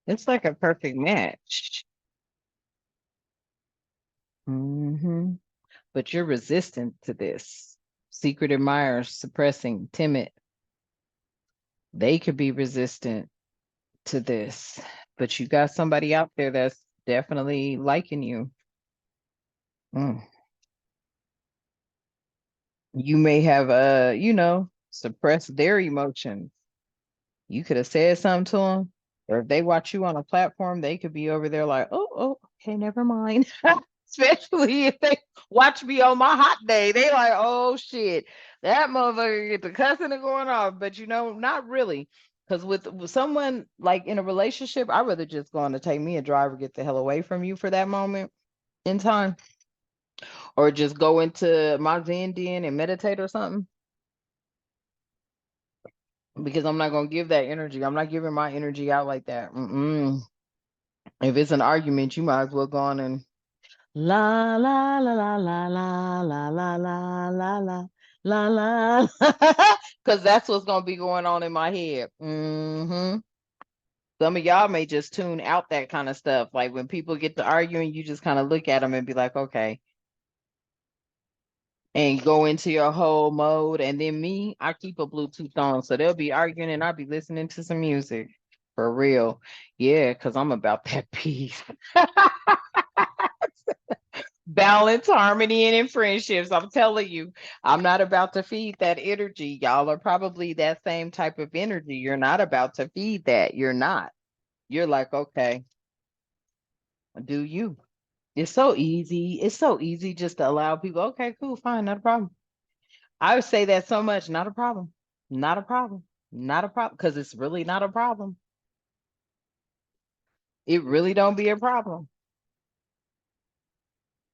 It's like a perfect match. Hmm. But you're resistant to this. Secret admirers, suppressing, timid. They could be resistant to this. But you got somebody out there that's definitely liking you. Mm. You may have suppressed their emotions. You could have said something to them, or if they watch you on a platform, they could be over there like, oh, okay, never mind. Especially if they watch me on my hot day, they like, oh shit, that motherfucker get the cussing and going off. But not really, because with someone like in a relationship, I'd rather just go on to take me a drive or get the hell away from you for that moment in time, or just go into my Zen den and meditate or something. Because I'm not gonna give that energy. I'm not giving my energy out like that. Mm-mm. If it's an argument, you might as well go on and la la la la la la la la la la la la la, because that's what's gonna be going on in my head. Some of y'all may just tune out that kind of stuff. Like when people get to arguing, you just kind of look at them and be like, okay, and go into your whole mode. And then me, I keep a Bluetooth on, so they'll be arguing and I'll be listening to some music. For real. Yeah, because I'm about that peace. Balance, harmony, and in friendships. I'm telling you, I'm not about to feed that energy. Y'all are probably that same type of energy. You're not about to feed that. You're not. You're like, okay, do you? It's so easy. It's so easy just to allow people, okay, cool, fine, not a problem. I would say that so much, not a problem. Not a problem. Not a problem. Because it's really not a problem. It really don't be a problem.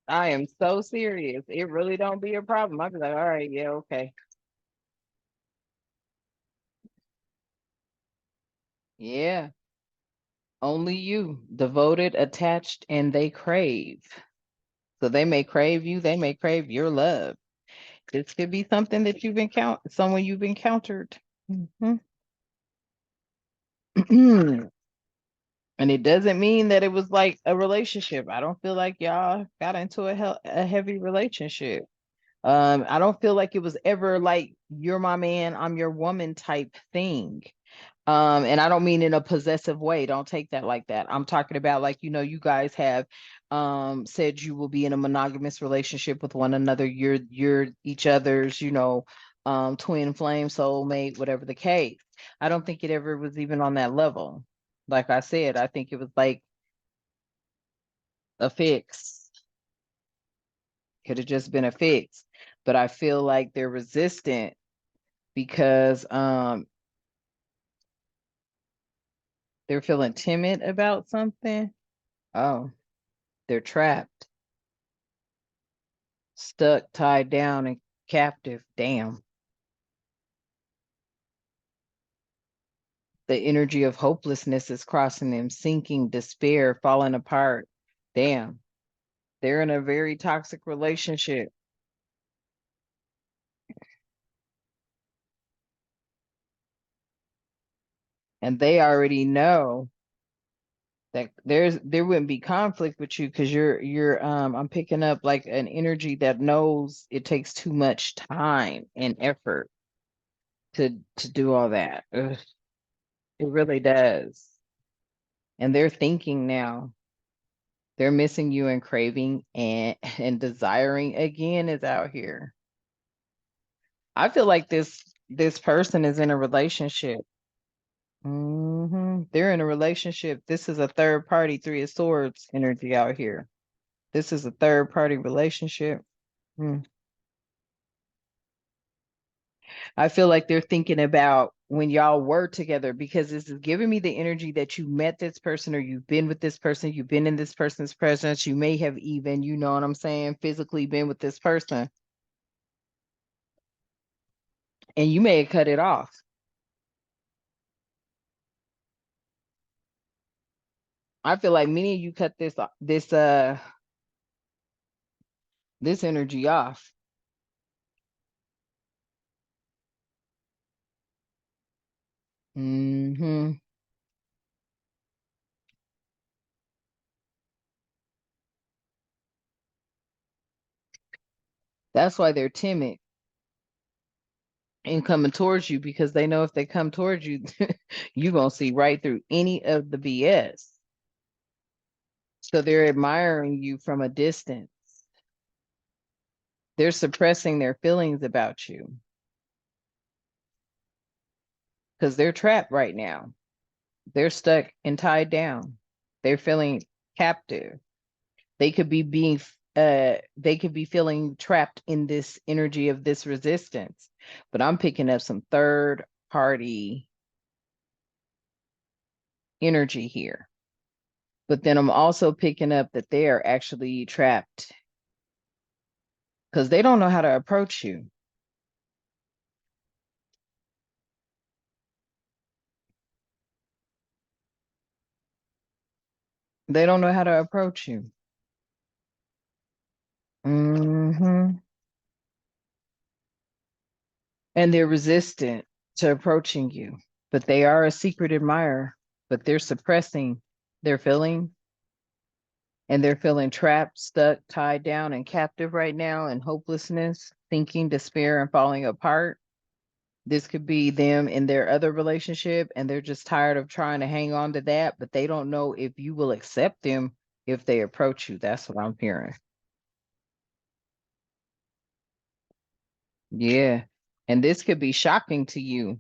I am so serious. It really don't be a problem. I'd be like, all right, yeah, okay. Yeah. Only you, devoted, attached, and they crave. So they may crave you, they may crave your love. This could be something that you've encountered, someone you've encountered. Mhm. And it doesn't mean that it was like a relationship. I don't feel like y'all got into a heavy relationship. I don't feel like it was ever like you're my man, I'm your woman type thing. And I don't mean in a possessive way. Don't take that like that. I'm talking about like, you guys have said you will be in a monogamous relationship with one another. You're each other's, twin flame, soulmate, whatever the case. I don't think it ever was even on that level. Like I said, I think it was like a fix. Could have just been a fix. But I feel like they're resistant because They're feeling timid about something. Oh, they're trapped, stuck, tied down, and captive. Damn. The energy of hopelessness is crossing them, sinking, despair, falling apart. Damn. They're in a very toxic relationship. And they already know that there wouldn't be conflict with you because you're I'm picking up like an energy that knows it takes too much time and effort to do all that. Ugh, it really does. And they're thinking now. They're missing you and craving and and desiring again is out here. I feel like this person is in a relationship. They're in a relationship. This is a third party, Three of Swords energy out here. This is a third party relationship. Mm. I feel like they're thinking about when y'all were together because this is giving me the energy that you met this person or you've been with this person, you've been in this person's presence, you may have even, you know what I'm saying, physically been with this person and you may have cut it off. I feel like many of you cut this energy off. Hmm. That's why they're timid and coming towards you because they know if they come towards you, you're gonna see right through any of the BS. So they're admiring you from a distance. They're suppressing their feelings about you because they're trapped right now. They're stuck and tied down. They're feeling captive. They could be being they could be feeling trapped in this energy of this resistance. But I'm picking up some third party energy here. But then I'm also picking up that they are actually trapped because they don't know how to approach you. They don't know how to approach you. Hmm. And they're resistant to approaching you, but they are a secret admirer, but they're suppressing their feelings and they're feeling trapped, stuck, tied down, and captive right now in hopelessness, thinking, despair, and falling apart. This could be them in their other relationship, and they're just tired of trying to hang on to that, but they don't know if you will accept them if they approach you. That's what I'm hearing. Yeah. And this could be shocking to you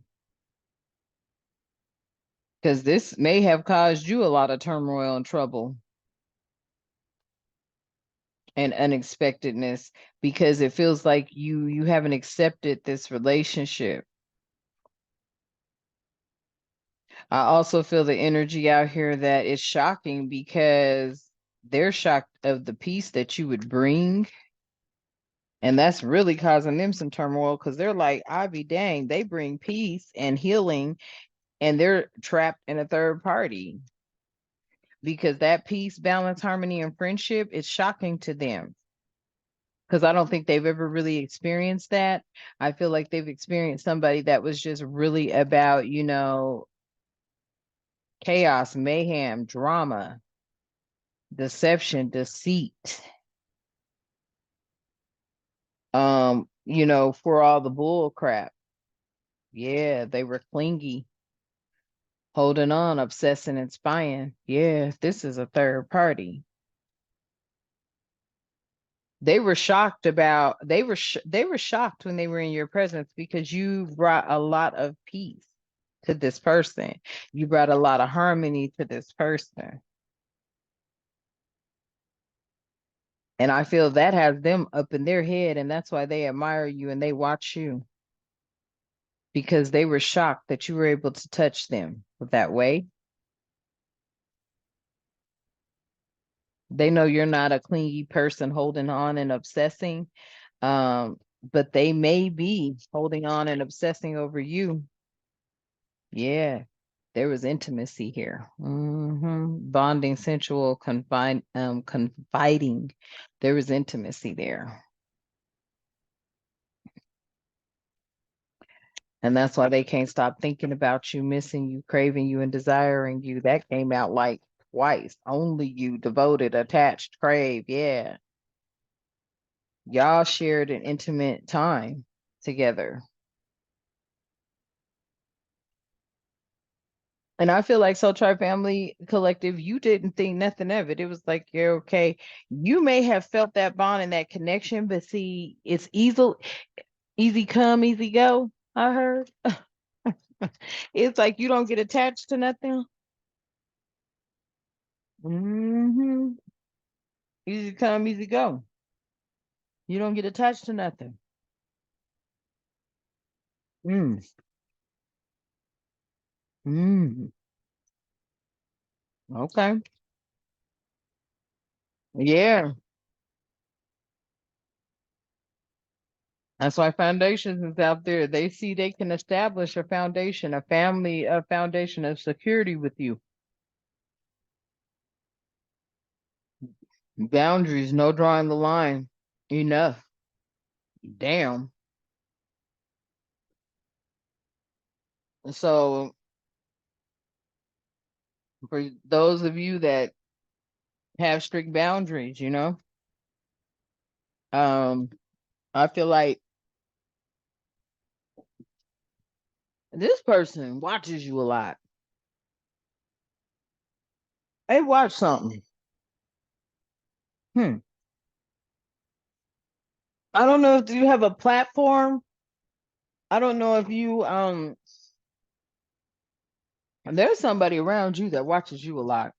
because this may have caused you a lot of turmoil and trouble and unexpectedness because it feels like you haven't accepted this relationship. I also feel the energy out here that is shocking because they're shocked of the peace that you would bring. And that's really causing them some turmoil because they're like, I be dang, they bring peace and healing and they're trapped in a third party because that peace, balance, harmony, and friendship is shocking to them because I don't think they've ever really experienced that. I feel like they've experienced somebody that was just really about, chaos, mayhem, drama, deception, deceit, for all the bull crap. Yeah, they were clingy, holding on, obsessing and spying. Yeah, this is a third party. They were shocked when they were in your presence because you brought a lot of peace to this person. You brought a lot of harmony to this person. And I feel that has them up in their head, and that's why they admire you and they watch you because they were shocked that you were able to touch them that way. They know you're not a clingy person holding on and obsessing. But they may be holding on and obsessing over you. Yeah. There was intimacy here. Bonding, sensual, confiding. There was intimacy there. And that's why they can't stop thinking about you, missing you, craving you, and desiring you. That came out like twice. Only you, devoted, attached, crave. Yeah. Y'all shared an intimate time together. And I feel like Soul Tribe Family Collective, you didn't think nothing of it. It was like, you're okay. You may have felt that bond and that connection, but see, it's easy come, easy go, I heard. It's like you don't get attached to nothing. hmm Easy come, easy go. You don't get attached to nothing. Mm. Mm. Okay. Yeah. That's why foundations is out there. They see they can establish a foundation, a family, a foundation of security with you. Boundaries, no drawing the line. Enough. Damn. So for those of you that have strict boundaries, um, I feel like this person watches you a lot. They watch something. Hmm. I don't know if you have a platform. I don't know if you there's somebody around you that watches you a lot.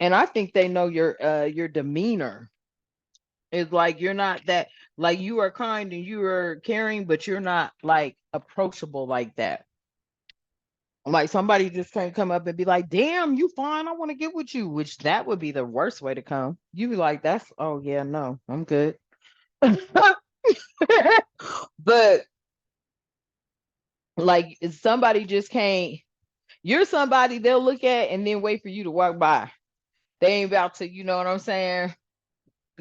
And I think they know your demeanor. It's like you're not that, like, you are kind and you are caring, but you're not like approachable like that. Like somebody just can't come up and be like, damn, you fine, I want to get with you, which that would be the worst way to come. You be like, that's, oh yeah, no, I'm good. But like if somebody just can't, you're somebody they'll look at and then wait for you to walk by. They ain't about to, you know what I'm saying?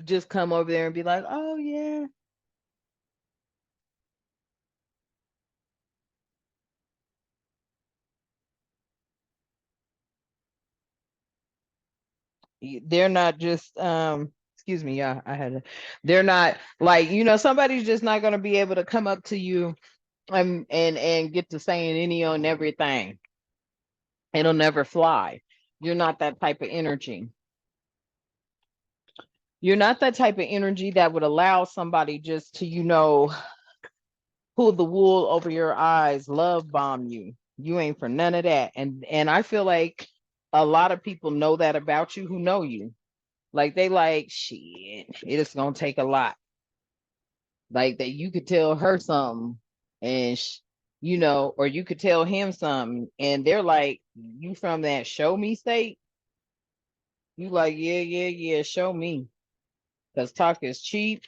Just come over there and be like, oh yeah. They're not just excuse me, yeah, they're not like, somebody's just not gonna be able to come up to you and get to saying any on everything. It'll never fly. You're not that type of energy. You're not that type of energy that would allow somebody just to, pull the wool over your eyes, love bomb you. You ain't for none of that. And I feel like a lot of people know that about you who know you. Like they like, shit, it's gonna take a lot. Like that you could tell her something and or you could tell him something and they're like, you from that show me state? You like, yeah, yeah, yeah, show me. Because talk is cheap.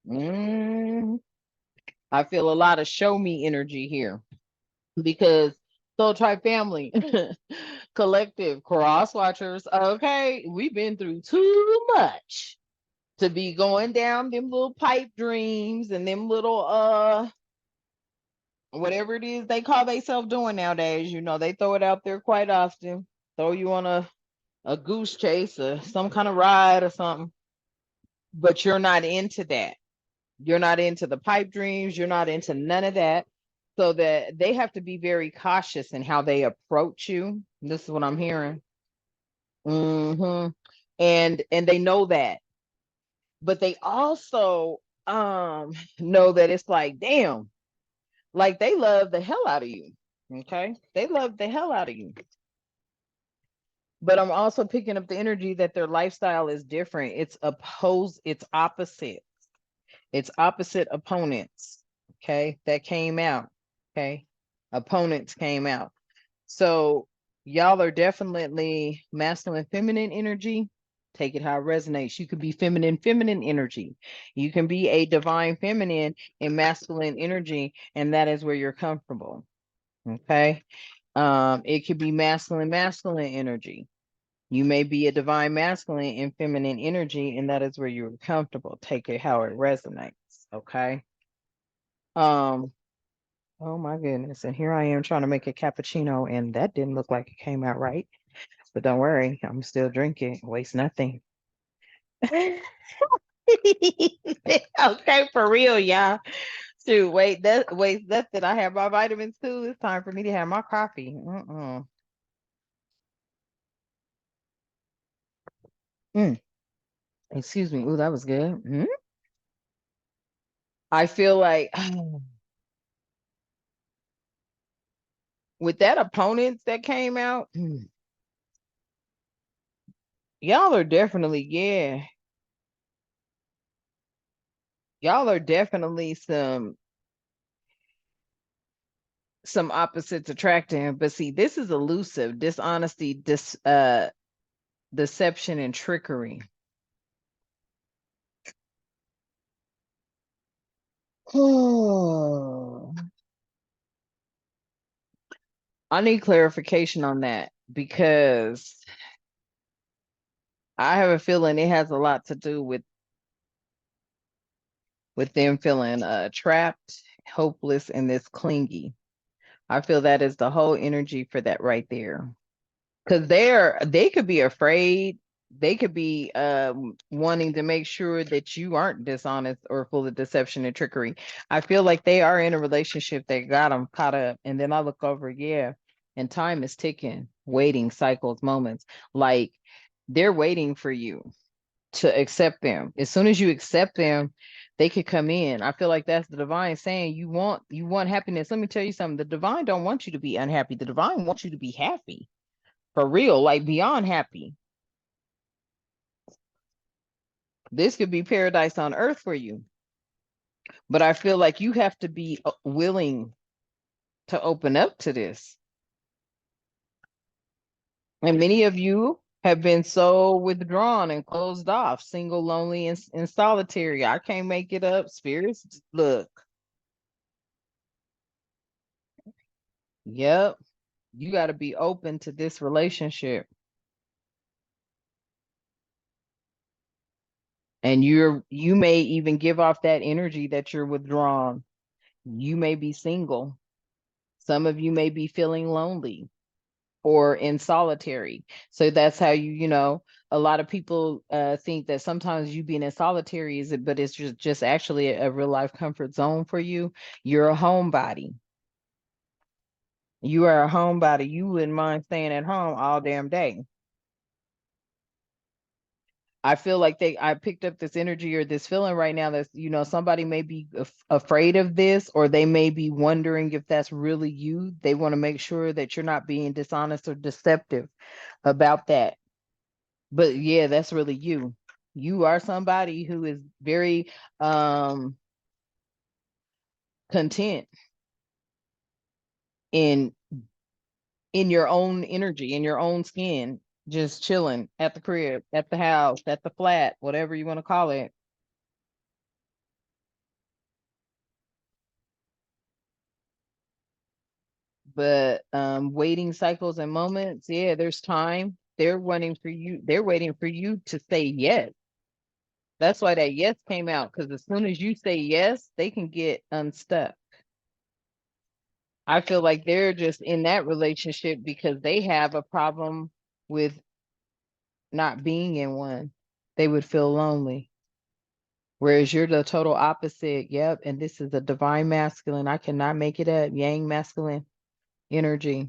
Mm, I feel a lot of show me energy here because Soul Tribe Family Collective Cross Watchers. Okay, we've been through too much to be going down them little pipe dreams and them little whatever it is they call themselves doing nowadays. They throw it out there quite often. Throw you on a goose chase or some kind of ride or something. But you're not into that. You're not into the pipe dreams. You're not into none of that. So that they have to be very cautious in how they approach you. This is what I'm hearing. hmm And they know that, but they also know that it's like, damn, like they love the hell out of you. Okay, they love the hell out of you. But I'm also picking up the energy that their lifestyle is different. It's opposite. It's opposite opponents. Okay, that came out. Okay, opponents came out. So Y'all are definitely masculine, feminine energy. Take it how it resonates. You could be feminine, feminine energy. You can be a divine feminine in masculine energy, and that is where you're comfortable. Okay. It could be masculine, masculine energy. You may be a divine masculine in feminine energy, and that is where you're comfortable. Take it how it resonates. Okay. Um, oh my goodness. And here I am trying to make a cappuccino, and that didn't look like it came out right. But don't worry, I'm still drinking. Waste nothing. Okay, for real, y'all. Shoot, wait, that waste nothing. I have my vitamins too. It's time for me to have my coffee. Mm, excuse me. Ooh, that was good. I feel like with that opponents that came out, y'all are definitely, yeah, y'all are definitely some opposites attracting. But see, this is elusive, dishonesty, deception, and trickery. Oh, I need clarification on that because I have a feeling it has a lot to do with them feeling trapped, hopeless, and this clingy. I feel that is the whole energy for that right there. Because they could be afraid. They could be wanting to make sure that you aren't dishonest or full of deception and trickery. I feel like they are in a relationship that got them caught up. And then I look over, yeah, and time is ticking, waiting cycles, moments. Like they're waiting for you to accept them. As soon as you accept them, they could come in. I feel like that's the divine saying you want happiness. Let me tell you something. The divine don't want you to be unhappy. The divine wants you to be happy. For real, like beyond happy. This could be paradise on earth for you. But I feel like you have to be willing to open up to this. And many of you have been so withdrawn and closed off, single, lonely, and solitary. I can't make it up. Spirits, look, yep, you got to be open to this relationship. And you may even give off that energy that you're withdrawn. You may be single. Some of you may be feeling lonely or in solitary. So that's how a lot of people think that sometimes you being in solitary is it, but it's just actually a real life comfort zone for you. You're a homebody. You are a homebody. You wouldn't mind staying at home all damn day. I feel like I picked up this energy or this feeling right now that's, somebody may be afraid of this, or they may be wondering if that's really you. They want to make sure that you're not being dishonest or deceptive about that. But yeah, that's really you. You are somebody who is very um content in your own energy, in your own skin, just chilling at the crib, at the house, at the flat, whatever you want to call it. But waiting cycles and moments, yeah, there's time. They're waiting for you to say yes. That's why that yes came out, because as soon as you say yes, they can get unstuck. I feel like they're just in that relationship because they have a problem with not being in one. They would feel lonely. Whereas you're the total opposite. Yep. And this is a divine masculine. I cannot make it up. Yang masculine energy.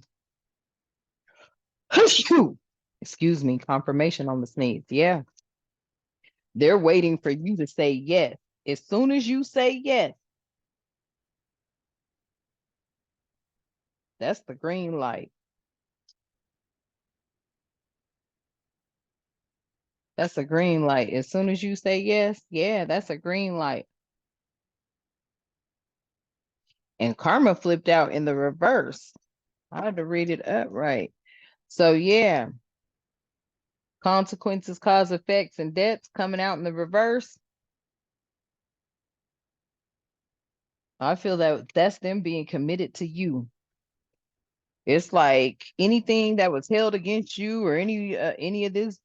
Excuse me. Confirmation on the sneeze. Yeah. They're waiting for you to say yes. As soon as you say yes, that's the green light. That's a green light. As soon as you say yes, yeah, that's a green light. And karma flipped out in the reverse. I had to read it up right. So yeah, consequences, cause effects, and debts coming out in the reverse. I feel that that's them being committed to you. It's like anything that was held against you or any of this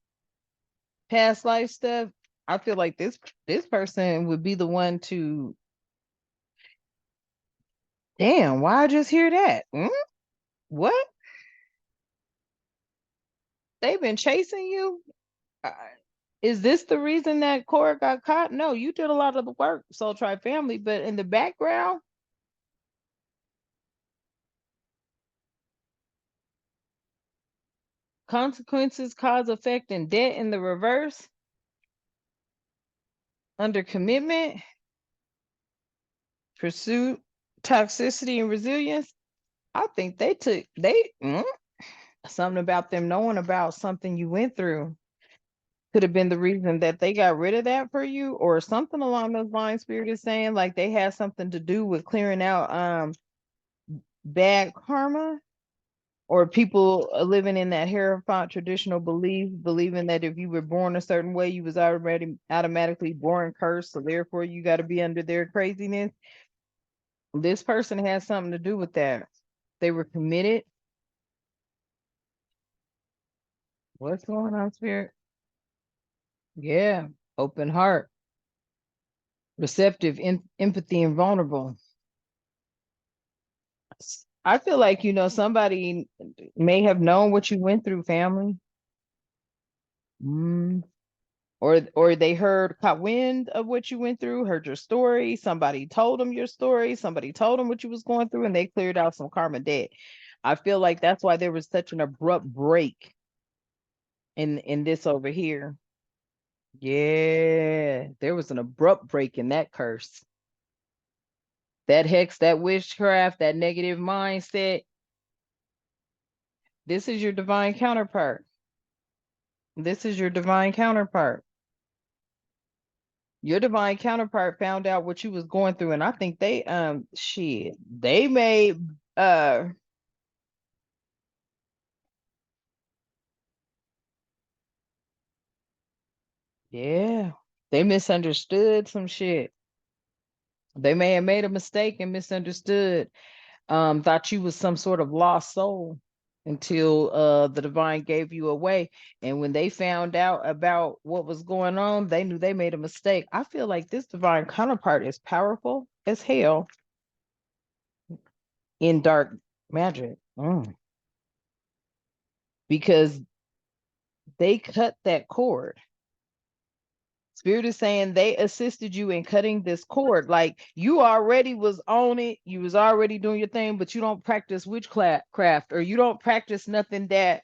past life stuff. I feel like this person would be the one to. Damn, why I just hear that? What? They've been chasing you? Uh, Is this the reason that Cora got caught? No, you did a lot of the work, Soul Tribe family, but in the background, consequences, cause, effect, and debt in the reverse under commitment, pursuit, toxicity, and resilience. I think something about them knowing about something you went through could have been the reason that they got rid of that for you, or something along those lines. Spirit is saying like they had something to do with clearing out bad karma, or people living in that Hierophant traditional belief, believing that if you were born a certain way, you was already automatically born cursed, so therefore you got to be under their craziness. This person has something to do with that. They were committed. What's going on, Spirit? Yeah, open heart, receptive, empathy, and vulnerable. I feel like somebody may have known what you went through, family. Mm. Or they caught wind of what you went through, heard your story, somebody told them your story, somebody told them what you was going through, and they cleared out some karma debt. I feel like that's why there was such an abrupt break in this over here. Yeah, there was an abrupt break in that curse. That hex, that witchcraft, that negative mindset. This is your divine counterpart. This is your divine counterpart. Your divine counterpart found out what you was going through, and I think they made yeah, they misunderstood some shit. They may have made a mistake and misunderstood. Thought you was some sort of lost soul until the divine gave you away. And when they found out about what was going on, they knew they made a mistake. I feel like this divine counterpart is powerful as hell in dark magic. Because they cut that cord. Spirit is saying they assisted you in cutting this cord. Like you already was on it, you was already doing your thing, but you don't practice witchcraft, or you don't practice nothing that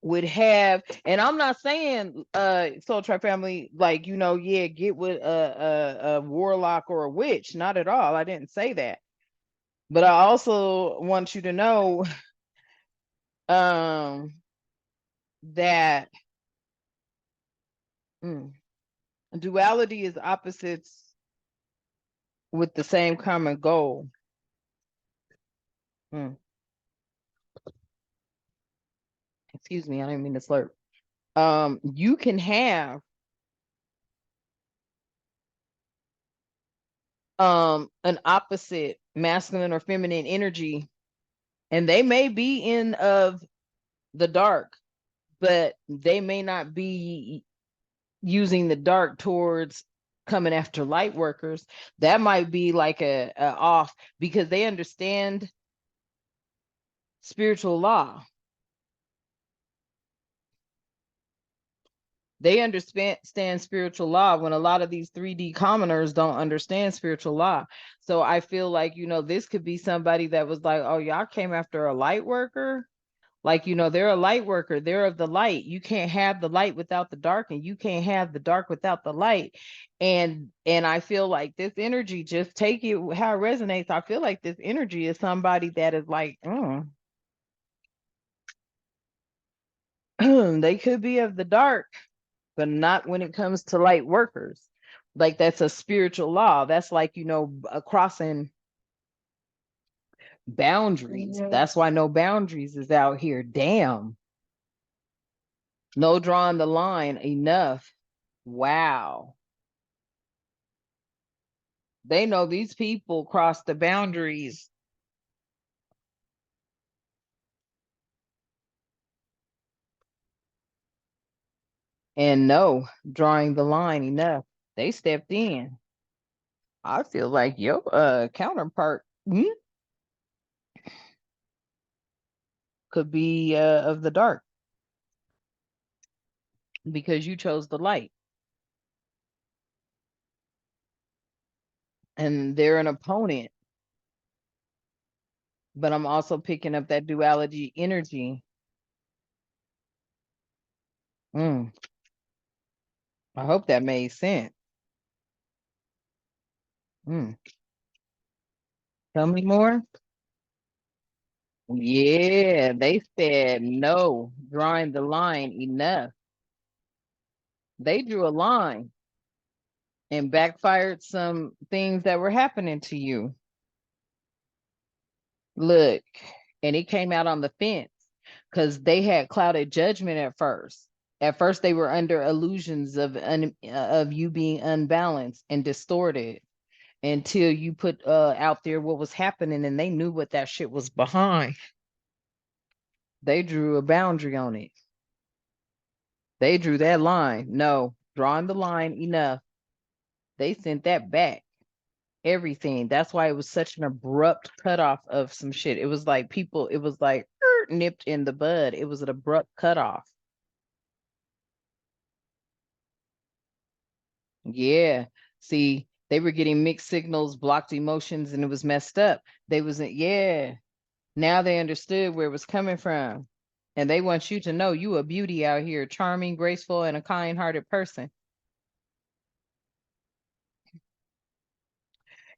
would have. And I'm not saying Soul Tribe family, like yeah, get with a warlock or a witch. Not at all. I didn't say that. But I also want you to know um that mm, duality is opposites with the same common goal. Mm, excuse me, I didn't mean to slurp. You can have an opposite masculine or feminine energy, and they may be in of the dark, but they may not be using the dark towards coming after light workers. That might be like a off, because they understand spiritual law. They understand spiritual law when a lot of these 3D commoners don't understand spiritual law. So I feel like, this could be somebody that was like, oh, y'all came after a light worker. Like, they're a light worker. They're of the light. You can't have the light without the dark, and you can't have the dark without the light. And I feel like this energy, just take it how it resonates. I feel like this energy is somebody that is like, they could be of the dark, but not when it comes to light workers. Like that's a spiritual law. That's like, crossing Boundaries. That's why no boundaries is out here. Damn. No drawing the line enough. Wow. They know these people cross the boundaries. And no, drawing the line enough. They stepped in. I feel like your counterpart could be of the dark because you chose the light. And they're an opponent. But I'm also picking up that duality energy. Mm, I hope that made sense. Mm, tell me more. Yeah, they said no, drawing the line enough. They drew a line and backfired some things that were happening to you. Look, and it came out on the fence because they had clouded judgment at first. At first, they were under illusions of you being unbalanced and distorted until you put out there what was happening, and they knew what that shit was behind. They drew a boundary on it. They drew that line. No, drawing the line enough. They sent that back. Everything. That's why it was such an abrupt cutoff of some shit. It was like people, it was like nipped in the bud. It was an abrupt cutoff. Yeah. See, they were getting mixed signals, blocked emotions, and it was messed up. They wasn't, yeah. Now they understood where it was coming from. And they want you to know you a beauty out here, charming, graceful, and a kind-hearted person.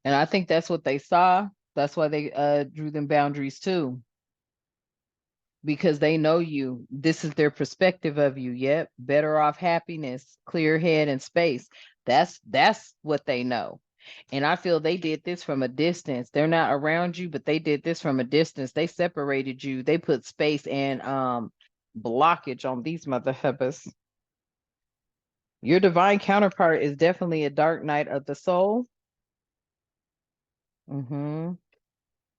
And I think that's what they saw. That's why they drew them boundaries too. Because they know you. This is their perspective of you. Yep. Better off happiness, clear head, and space. That's what they know. And I feel they did this from a distance. They're not around you, but they did this from a distance. They separated you. They put space and blockage on these motherfuckers. Your divine counterpart is definitely a dark night of the soul. Mm-hmm.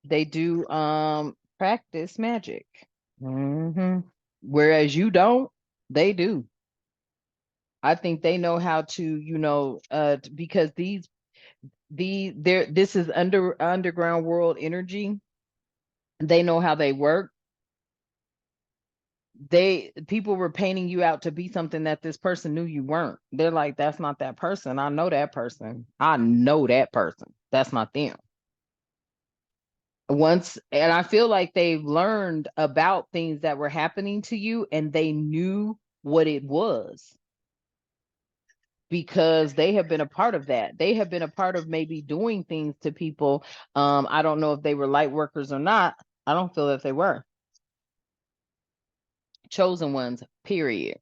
They do practice magic. Mm-hmm. Whereas you don't, they do. I think they know how to, because this is underground world energy. They know how they work. People were painting you out to be something that this person knew you weren't. They're like, that's not that person. I know that person. I know that person. That's not them. And I feel like they've learned about things that were happening to you and they knew what it was because they have been a part of that. They have been a part of maybe doing things to people. I don't know if they were light workers or not. I don't feel that they were chosen ones, period.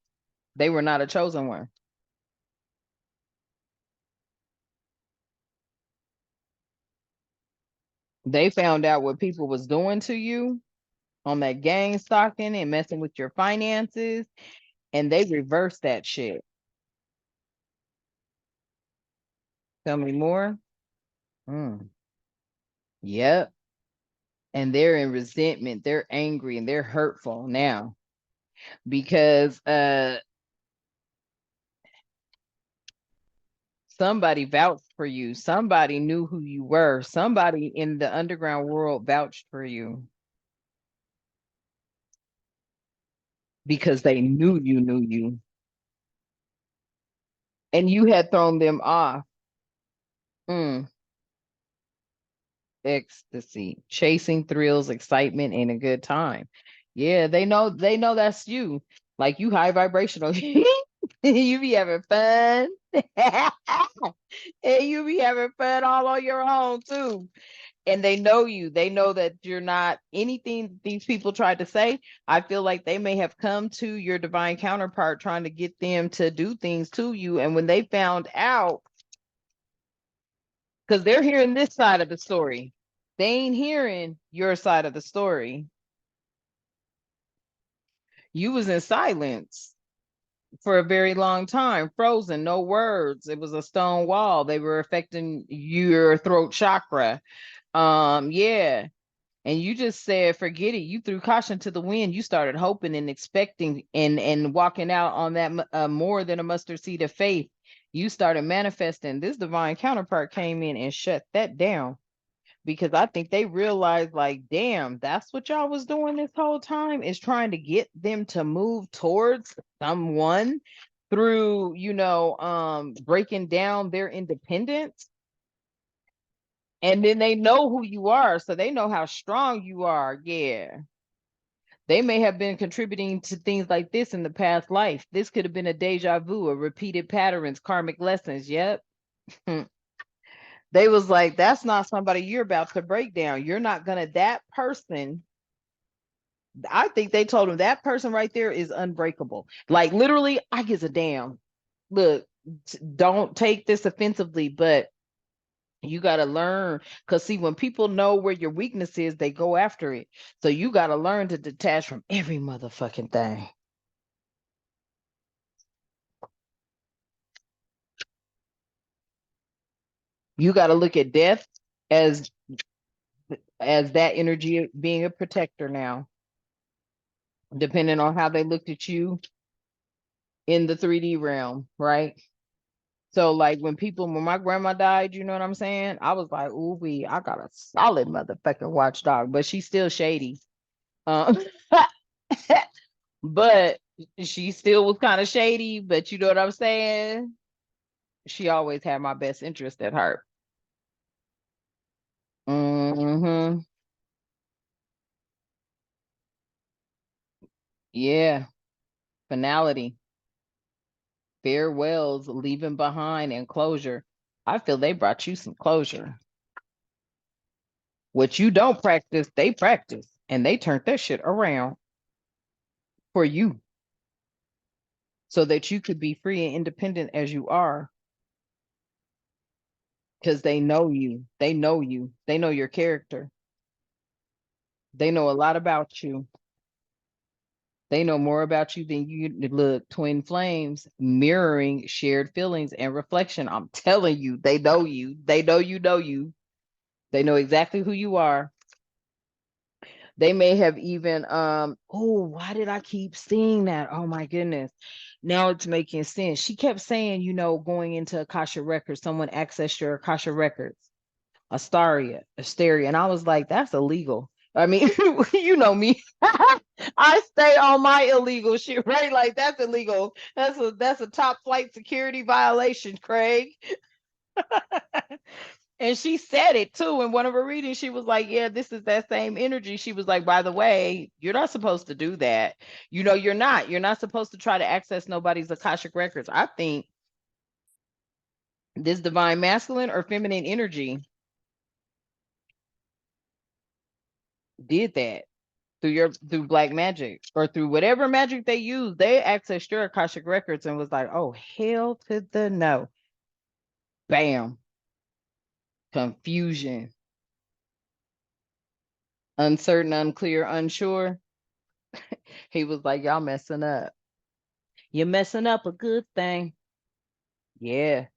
They were not a chosen one. They found out what people was doing to you on that gang stalking and messing with your finances, and they reversed that shit. Tell me more. Mm. Yep. And they're in resentment. They're angry and they're hurtful now because somebody vouched for you. Somebody knew who you were. Somebody in the underground world vouched for you because they knew you. And you had thrown them off. Mm, ecstasy, chasing thrills, excitement, and a good time. Yeah, they know that's you. Like you high vibrational. You be having fun. And you be having fun all on your own too. And they know you. They know that you're not anything these people tried to say. I feel like they may have come to your divine counterpart trying to get them to do things to you. And when they found out, because they're hearing this side of the story. They ain't hearing your side of the story. You was in silence for a very long time, frozen, no words. It was a stone wall. They were affecting your throat chakra. Yeah. And you just said, forget it. You threw caution to the wind. You started hoping and expecting and walking out on that more than a mustard seed of faith. You started manifesting. This divine counterpart came in and shut that down because I think they realized, like, damn, that's what y'all was doing this whole time, is trying to get them to move towards someone through, breaking down their independence. And then they know who you are, so they know how strong you are. Yeah. They may have been contributing to things like this in the past life. This could have been a deja vu, a repeated patterns, karmic lessons. Yep. They was like, that's not somebody you're about to break down. You're not gonna, that person. I think they told him that person right there is unbreakable. Like, literally, I gives a damn. Look, don't take this offensively, but you got to learn, because see, when people know where your weakness is, they go after it. So you got to learn to detach from every motherfucking thing. You got to look at death as that energy being a protector now, depending on how they looked at you in the 3D realm, right? So like when my grandma died, you know what I'm saying? I was like, ooh, I got a solid motherfucking watchdog, but she's still shady. Um, but she still was kind of shady, but you know what I'm saying? She always had my best interest at heart. Hmm. Yeah. Finality, farewells, leaving behind, and closure. I feel they brought you some closure. What you don't practice, they practice, and they turned that shit around for you so that you could be free and independent as you are, because they know you. They know you. They know your character. They know a lot about you. They know more about you than you look. Twin flames, mirroring shared feelings and reflection. I'm telling you, they know you. They know you know you. They know exactly who you are. They may have even oh, why did I keep seeing that? Oh my goodness. Now it's making sense. She kept saying, going into Akasha Records, someone accessed your Akasha Records. Asteria. And I was like, that's illegal. I mean, you know me. I stay on my illegal shit, right? Like, that's illegal. That's a top flight security violation, Craig. And she said it too in one of her readings. She was like, yeah, this is that same energy. She was like, by the way, you're not supposed to do that. You're not supposed to try to access nobody's Akashic records. I think this divine masculine or feminine energy did that through black magic or through whatever magic they use. They accessed your Akashic records and was like, oh, hell to the no. Bam. Confusion. Uncertain, unclear, unsure. He was like, y'all messing up. You're messing up a good thing. Yeah.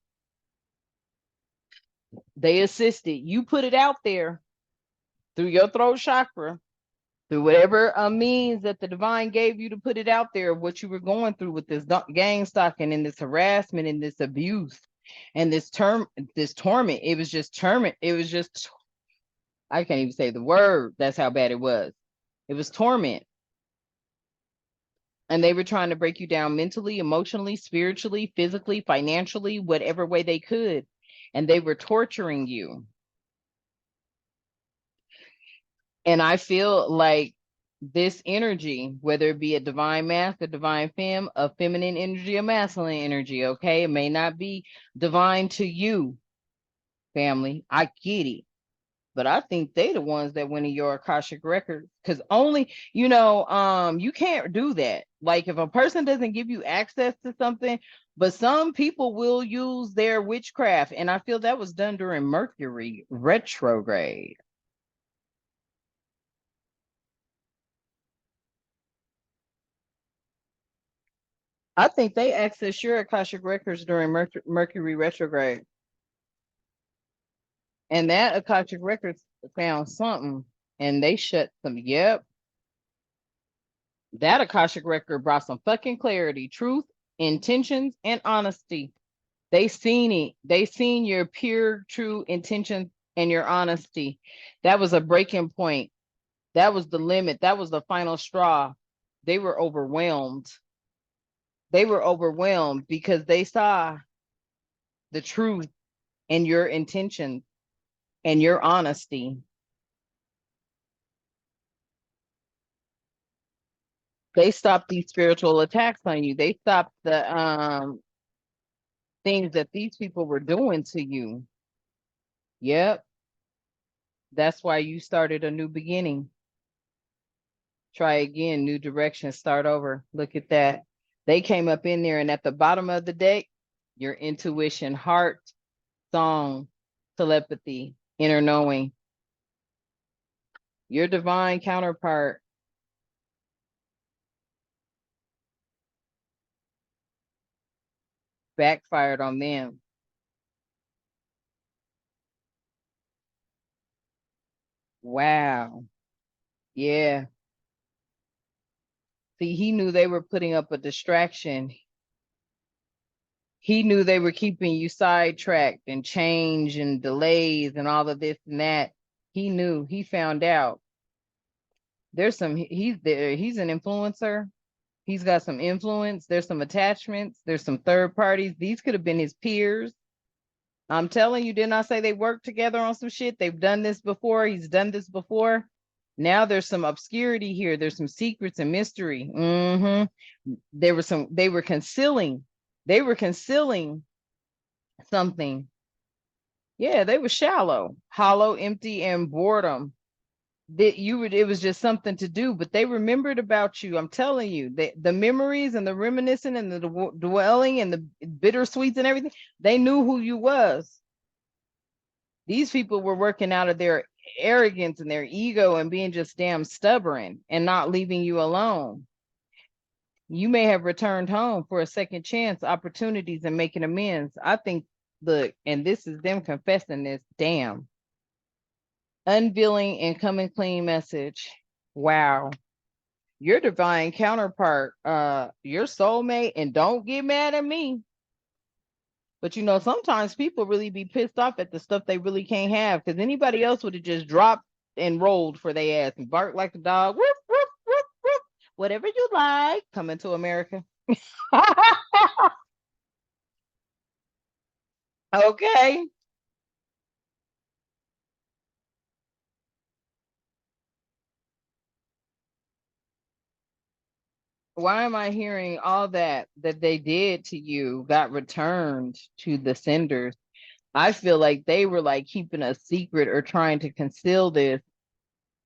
They assisted. You put it out there through your throat chakra, through whatever means that the divine gave you to put it out there, what you were going through with this gang stalking and this harassment and this abuse and this torment. It was just torment. It was just, I can't even say the word. That's how bad it was. It was torment. And they were trying to break you down mentally, emotionally, spiritually, physically, financially, whatever way they could. And they were torturing you. And I feel like this energy, whether it be a divine masc, a divine femme, a feminine energy, a masculine energy, okay? It may not be divine to you, family. I get it. But I think they the ones that went in your Akashic record. Because only, you can't do that. Like, if a person doesn't give you access to something, but some people will use their witchcraft. And I feel that was done during Mercury retrograde. I think they accessed your Akashic records during Mercury retrograde, and that Akashic records found something, and they shut some. Yep, that Akashic record brought some fucking clarity, truth, intentions, and honesty. They seen it. They seen your pure, true intentions and your honesty. That was a breaking point. That was the limit. That was the final straw. They were overwhelmed. They were overwhelmed because they saw the truth and your intentions and your honesty. They stopped these spiritual attacks on you. They stopped the things that these people were doing to you. Yep. That's why you started a new beginning. Try again, new direction, start over. Look at that. They came up in there, and at the bottom of the deck, your intuition, heart, song, telepathy, inner knowing. Your divine counterpart. Backfired on them. Wow. Yeah. See, he knew they were putting up a distraction. He knew they were keeping you sidetracked and change and delays and all of this and that. He knew, he found out. There's some, he's there, he's an influencer. He's got some influence. There's some attachments. There's some third parties. These could have been his peers. I'm telling you, didn't I say they worked together on some shit? They've done this before. He's done this before. Now there's some obscurity here. There's some secrets and mystery. There were some, they were concealing something. Yeah, they were shallow, hollow, empty, and boredom. That you would, it was just something to do, but they remembered about you. I'm telling you, the memories and the reminiscing and the dwelling and the bittersweets and everything, they knew who you was. These people were working out of their arrogance and their ego and being just damn stubborn and not leaving you alone. You may have returned home for a second chance, opportunities, and making amends. I think, look, and this is them confessing this, damn. Unveiling and coming clean message. Wow. Your divine counterpart, your soulmate, and don't get mad at me. But you know, sometimes people really be pissed off at the stuff they really can't have, because anybody else would have just dropped and rolled for their ass and barked like a dog. Woof, woof, woof, woof. Whatever you like, coming to America. Okay. Why am I hearing all that they did to you got returned to the senders? I feel like they were like keeping a secret or trying to conceal this,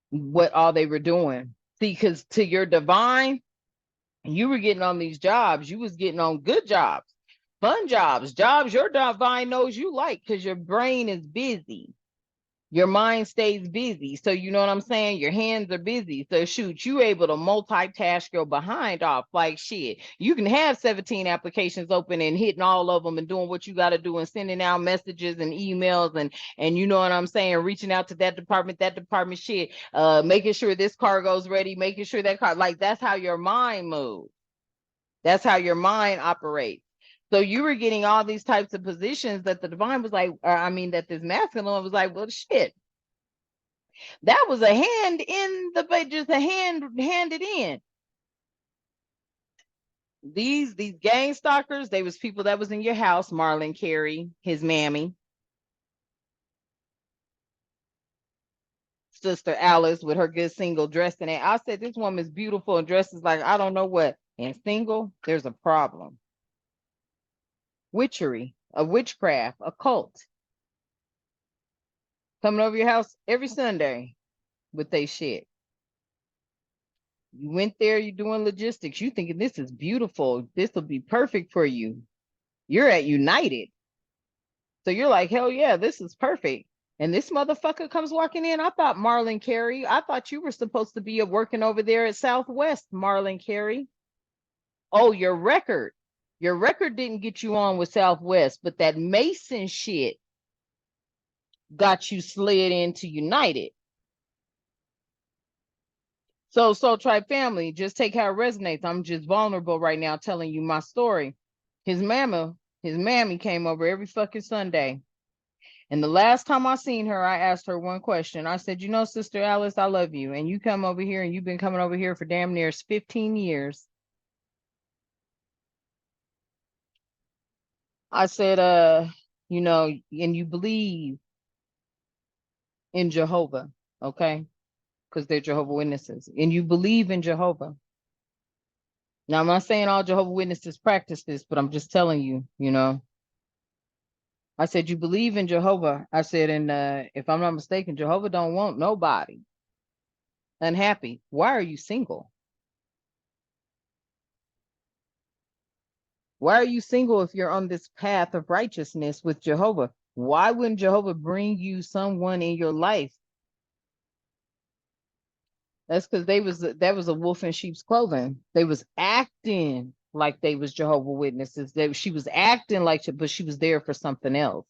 what all they were doing. See, because to your divine, you were getting on these jobs. You was getting on good jobs, fun jobs, jobs your divine knows you like because your brain is busy. Your mind stays busy. So you know what I'm saying? Your hands are busy. So shoot, you able to multitask your behind off like shit. You can have 17 applications open and hitting all of them and doing what you got to do and sending out messages and emails and you know what I'm saying? Reaching out to that department shit, making sure this cargo's ready, making sure that car, like that's how your mind moves. That's how your mind operates. So you were getting all these types of positions that the divine was like, I mean, that this masculine was like, well, shit, that was a hand in the, but just a hand handed in. These gang stalkers, they was people that was in your house, Marlon Carey, his mammy, sister Alice with her good single dressed in it. I said, this woman's beautiful and dresses like I don't know what. And single, there's a problem. Witchery, a witchcraft, a cult coming over your house every Sunday with they shit. You went there, you're doing logistics. You thinking this is beautiful. This will be perfect for you. You're at United. So you're like, hell yeah, this is perfect. And this motherfucker comes walking in. I thought Marlon Carey, I thought you were supposed to be working over there at Southwest, Marlon Carey. Oh, your record. Your record didn't get you on with Southwest, but that Mason shit got you slid into United. So Tribe family, just take how it resonates. I'm just vulnerable right now telling you my story. His mammy came over every fucking Sunday. And the last time I seen her, I asked her one question. I said, you know, Sister Alice, I love you. And you come over here and you've been coming over here for damn near 15 years. I said, you know, and you believe in Jehovah, okay? Because they're Jehovah Witnesses. And you believe in Jehovah. Now, I'm not saying all Jehovah Witnesses practice this, but I'm just telling you, you know. I said, you believe in Jehovah. I said, and if I'm not mistaken, Jehovah don't want nobody unhappy. Why are you single? Why are you single if you're on this path of righteousness with Jehovah? Why wouldn't Jehovah bring you someone in your life? That's because that was a wolf in sheep's clothing. They was acting like they was Jehovah Witnesses. She was acting like, but she was there for something else.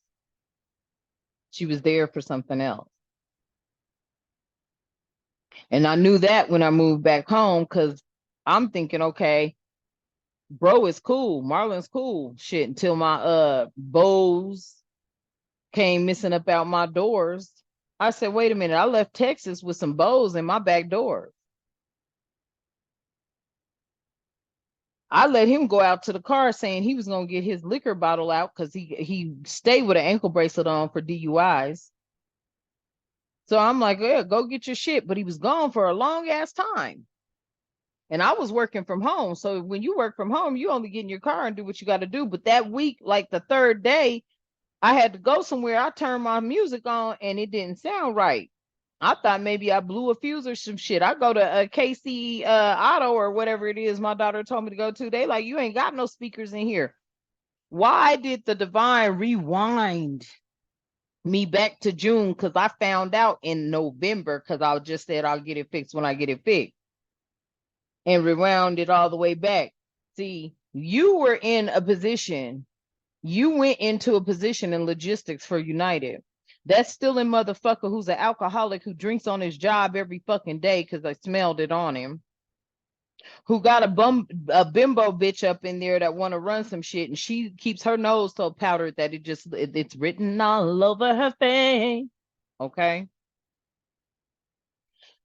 She was there for something else. And I knew that when I moved back home, because I'm thinking, okay, bro is cool. Marlon's cool. Shit, until my bows came missing up out my doors. I said, wait a minute, I left Texas with some bows in my back door. I let him go out to the car saying he was gonna get his liquor bottle out because he stayed with an ankle bracelet on for DUIs. So I'm like, yeah, go get your shit. But he was gone for a long ass time. And I was working from home. So when you work from home, you only get in your car and do what you got to do. But that week, like the third day, I had to go somewhere. I turned my music on and it didn't sound right. I thought maybe I blew a fuse or some shit. I go to a KC Auto or whatever it is my daughter told me to go to. They like, you ain't got no speakers in here. Why did the divine rewind me back to June? Because I found out in November, because I just said I'll get it fixed when I get it fixed. And rewound it all the way back. See, you were in a position, you went into a position in logistics for United. That's still a motherfucker who's an alcoholic who drinks on his job every fucking day because I smelled it on him. Who got a bimbo bitch up in there that want to run some shit, and she keeps her nose so powdered that it's written all over her face. Okay,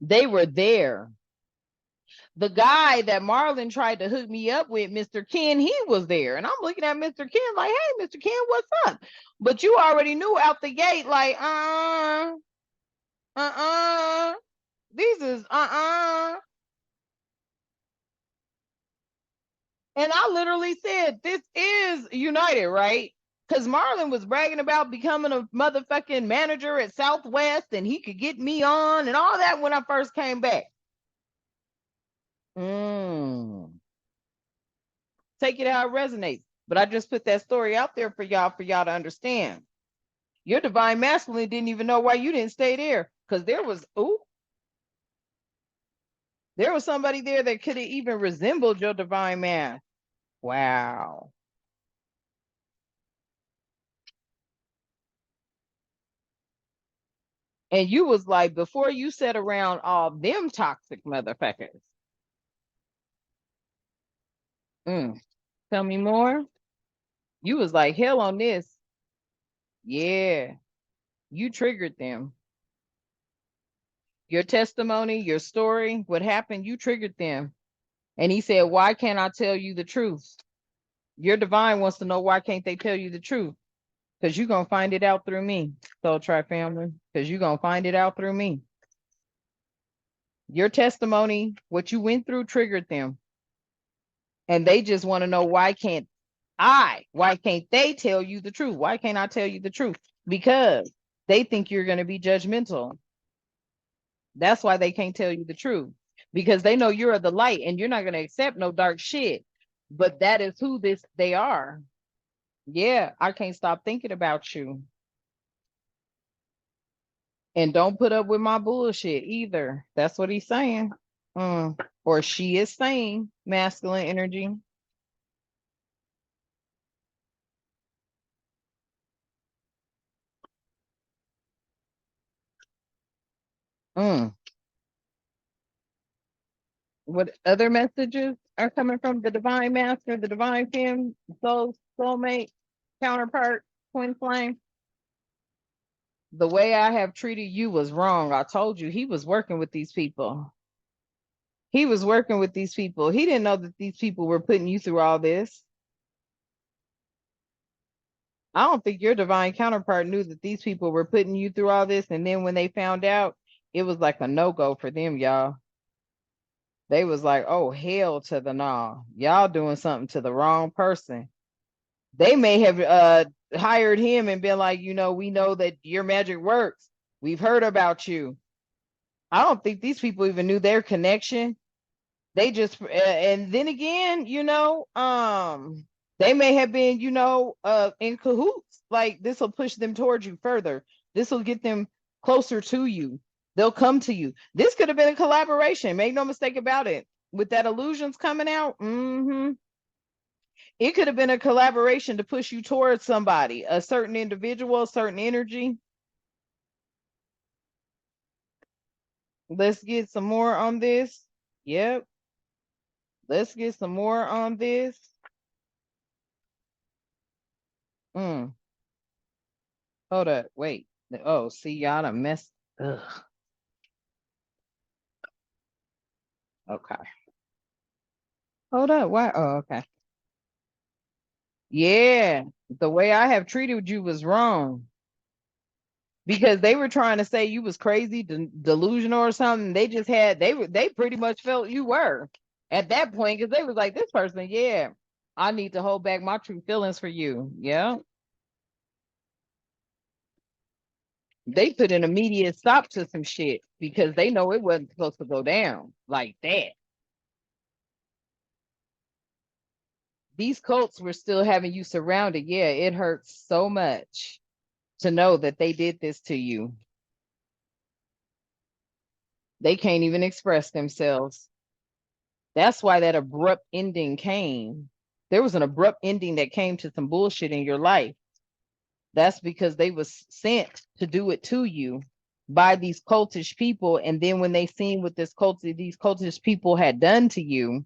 they were there. The guy that Marlon tried to hook me up with, Mr. Ken, he was there. And I'm looking at Mr. Ken like, hey, Mr. Ken, what's up? But you already knew out the gate, like, these is And I literally said, this is United, right? Because Marlon was bragging about becoming a motherfucking manager at Southwest and he could get me on and all that when I first came back. Take it how it resonates. But I just put that story out there for y'all to understand. Your divine masculine didn't even know why you didn't stay there. Because there was somebody there that could have even resembled your divine man. Wow. And you was like, before you sat around all them toxic motherfuckers. Tell me more. You was like, hell on this. Yeah. You triggered them. Your testimony, your story, what happened, you triggered them. And he said, why can't I tell you the truth? Your divine wants to know, why can't they tell you the truth? Because you're going to find it out through me, Soul Tribe family. Because you're going to find it out through me. Your testimony, what you went through, triggered them. And they just want to know, why can't they tell you the truth? Why can't I tell you the truth? Because they think you're going to be judgmental. That's why they can't tell you the truth. Because they know you're the light and you're not going to accept no dark shit. But that is who they are. Yeah, I can't stop thinking about you. And don't put up with my bullshit either. That's what he's saying. Or she is saying, masculine energy. Mm. What other messages are coming from the divine master, the divine femme, soulmate, counterpart, twin flame? The way I have treated you was wrong. I told you he was working with these people. He was working with these people. He didn't know that these people were putting you through all this. I don't think your divine counterpart knew that these people were putting you through all this. And then when they found out, it was like a no-go for them, y'all. They was like, oh, hell to the no. Y'all doing something to the wrong person. They may have hired him and been like, we know that your magic works. We've heard about you. I don't think these people even knew their connection. They just and then again, they may have been, in cahoots. Like this will push them towards you further. This will get them closer to you. They'll come to you. This could have been a collaboration. Make no mistake about it. With that illusions coming out, it could have been a collaboration to push you towards somebody, a certain individual, a certain energy. Let's get some more on this. Yep. Let's get some more on this. Mm. Hold up. Wait. Oh, see, y'all done messed. Ugh. Okay. Hold up. Why? Oh, okay. Yeah. The way I have treated you was wrong because they were trying to say you was crazy, delusional or something. They pretty much felt you were at that point because they was like, this person, yeah, I need to hold back my true feelings for you. Yeah. They put an immediate stop to some shit because they know it wasn't supposed to go down like that. These cults were still having you surrounded. Yeah, it hurts so much to know that they did this to you. They can't even express themselves. That's why that abrupt ending came. There was an abrupt ending that came to some bullshit in your life. That's because they was sent to do it to you by these cultish people. And then when they seen what these cultish people had done to you,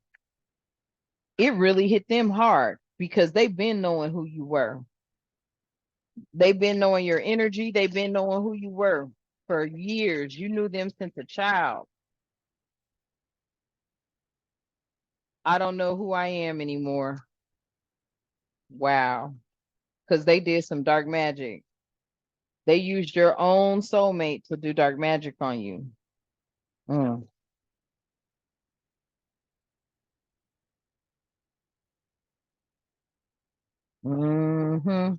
it really hit them hard because they've been knowing who you were. They've been knowing your energy. They've been knowing who you were for years. You knew them since a child. I don't know who I am anymore. Wow. Because they did some dark magic. They used your own soulmate to do dark magic on you. Mm. Hmm.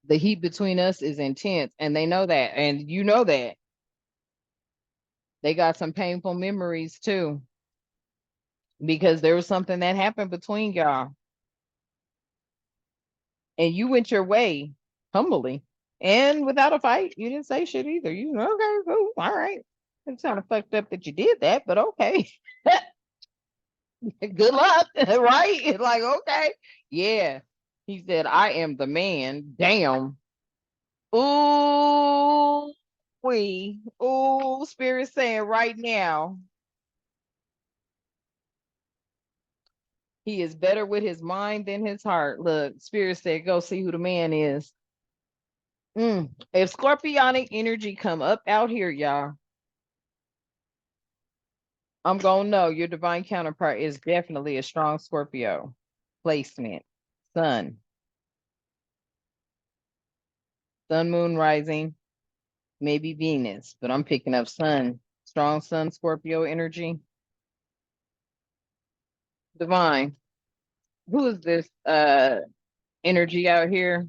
The heat between us is intense, and they know that, and you know that. They got some painful memories too, because there was something that happened between y'all, and you went your way humbly and without a fight. You didn't say shit either. You okay, cool, all right. It's kind of fucked up that you did that, but okay. Good luck, right? Like, okay. Yeah. He said, I am the man. Damn. Ooh, Spirit saying right now, he is better with his mind than his heart. Look, Spirit said, go see who the man is. If scorpionic energy come up out here, y'all, I'm gonna know your divine counterpart is definitely a strong Scorpio placement. Sun, moon, rising, maybe Venus, but I'm picking up sun. Strong sun, Scorpio energy. Divine. Who is this energy out here?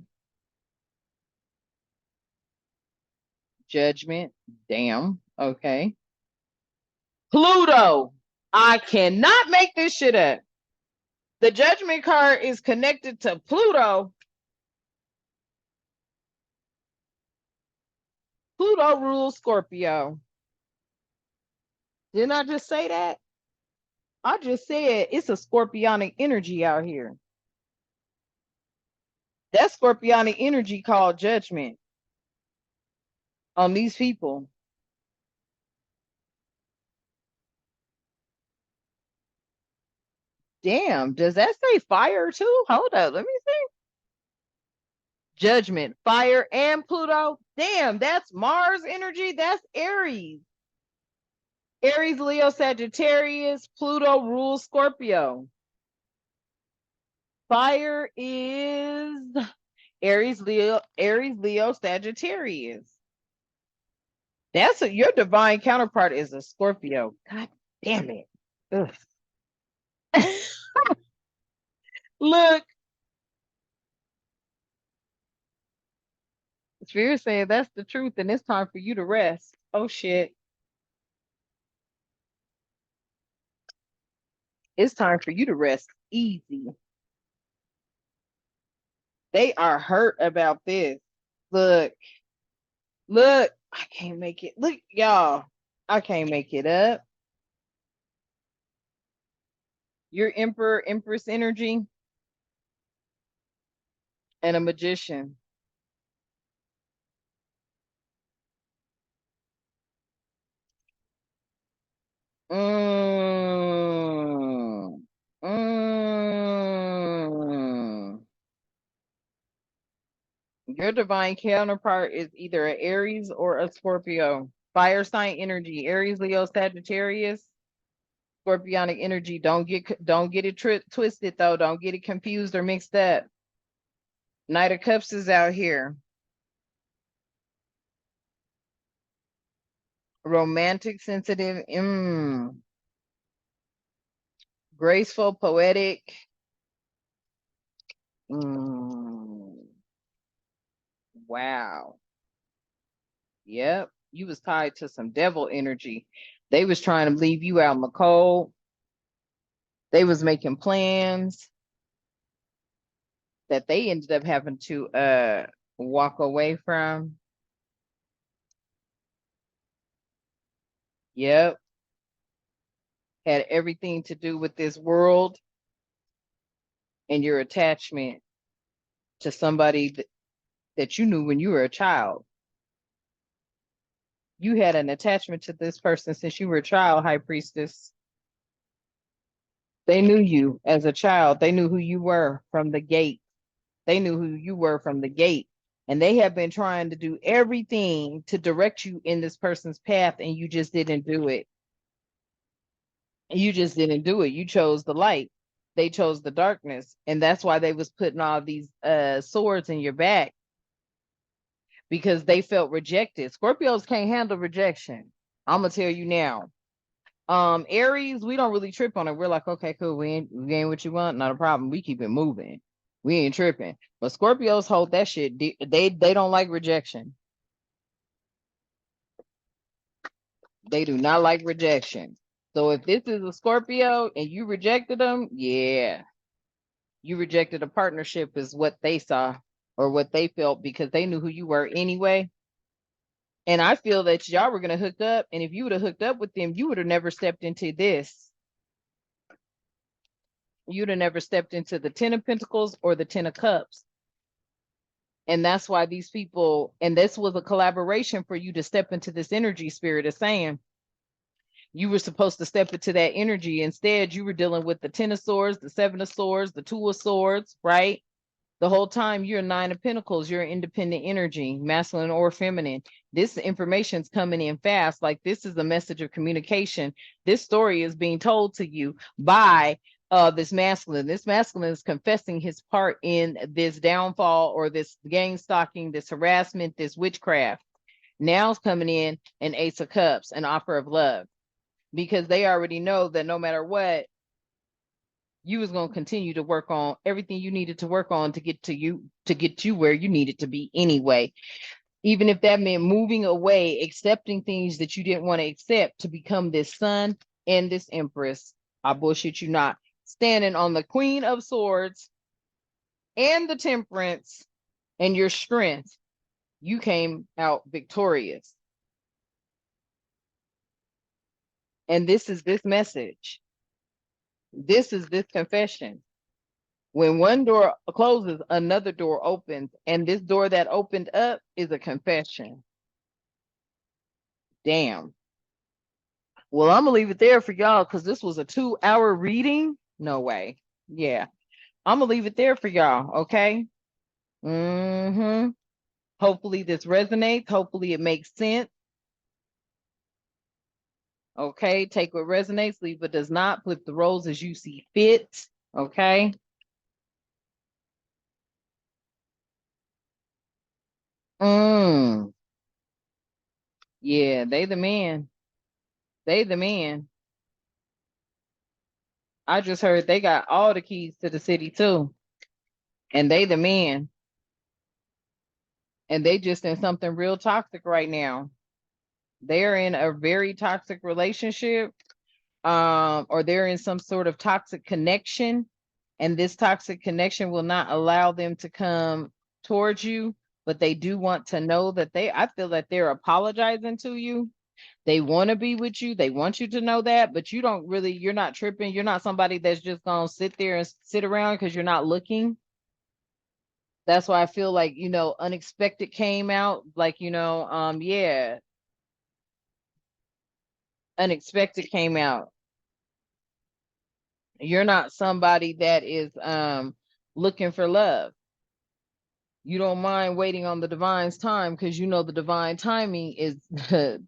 Judgment. Damn. Okay. Pluto. I cannot make this shit up. The judgment card is connected to Pluto. Pluto rules Scorpio. Didn't I just say that? I just said it's a scorpionic energy out here. That scorpionic energy called judgment on these people. Damn, does that say fire too? Hold up, let me see. Judgment, fire, and Pluto. Damn, that's Mars energy. That's Aries. Aries, Leo, Sagittarius. Pluto rules Scorpio. Fire is Aries, Leo, Sagittarius. That's your divine counterpart is a Scorpio. God damn it. Ugh. Look, Spirit saying that's the truth, and it's time for you to rest. Oh shit. It's time for you to rest easy. They are hurt about this. Look, look, I can't make it. Look, y'all, I can't make it up. Your Emperor, Empress energy, and a magician. Mm, mm. Your divine counterpart is either an Aries or a Scorpio. Fire sign energy, Aries, Leo, Sagittarius. Scorpionic energy. Don't get it twisted though. Don't get it confused or mixed up. Knight of Cups is out here. Romantic, sensitive, graceful, poetic. Mm, wow. Yep. You was tied to some devil energy. They was trying to leave you out in the cold. They was making plans that they ended up having to walk away from. Yep. Had everything to do with this world and your attachment to somebody that you knew when you were a child. You had an attachment to this person since you were a child, High Priestess. They knew you as a child. They knew who you were from the gate. They knew who you were from the gate. And they have been trying to do everything to direct you in this person's path, and you just didn't do it. You just didn't do it. You chose the light. They chose the darkness. And that's why they was putting all these swords in your back, because they felt rejected. Scorpios can't handle rejection. I'm gonna tell you now. Aries, we don't really trip on it. We're like, okay, cool. We ain't what you want, not a problem. We keep it moving. We ain't tripping. But Scorpios hold that shit. They don't like rejection. They do not like rejection. So if this is a Scorpio and you rejected them, yeah, you rejected a partnership is what they saw or what they felt, because they knew who you were anyway. And I feel that y'all were gonna hook up, and if you would have hooked up with them, you would have never stepped into this. You'd have never stepped into the Ten of Pentacles or the Ten of Cups. And that's why these people, and this was a collaboration for you to step into this energy. Spirit is saying you were supposed to step into that energy. Instead, you were dealing with the Ten of Swords, the Seven of Swords, the Two of Swords, right? The whole time you're Nine of Pentacles, you're independent energy, masculine or feminine. This information's coming in fast. Like, this is a message of communication. This story is being told to you by this masculine. This masculine is confessing his part in this downfall or this gang stalking, this harassment, this witchcraft. Now it's coming in an Ace of Cups, an offer of love, because they already know that no matter what, you was going to continue to work on everything you needed to work on to get you where you needed to be anyway. Even if that meant moving away, accepting things that you didn't want to accept to become this Sun and this Empress. I bullshit you not. Standing on the Queen of Swords and the Temperance and your strength, you came out victorious. And this is this message. This is this confession. When one door closes, another door opens. And this door that opened up is a confession. Damn. Well, I'm going to leave it there for y'all, because this was a 2-hour reading. No way. Yeah. I'm gonna leave it there for y'all, okay? Hopefully this resonates. Hopefully it makes sense. Okay, take what resonates, leave what does not, flip the roles as you see fit. Okay. Mm. Yeah, they the man. They the man. I just heard they got all the keys to the city too. And they the man. And they just in something real toxic right now. They're in a very toxic relationship, or they're in some sort of toxic connection, and this toxic connection will not allow them to come towards you, but they do want to know that I feel that they're apologizing to you. They want to be with you. They want you to know that, but you don't really, you're not tripping. You're not somebody that's just going to sit there and sit around because you're not looking. That's why I feel like, unexpected came out. Like, yeah, unexpected came out. You're not somebody that is looking for love. You don't mind waiting on the divine's time because you know the divine timing is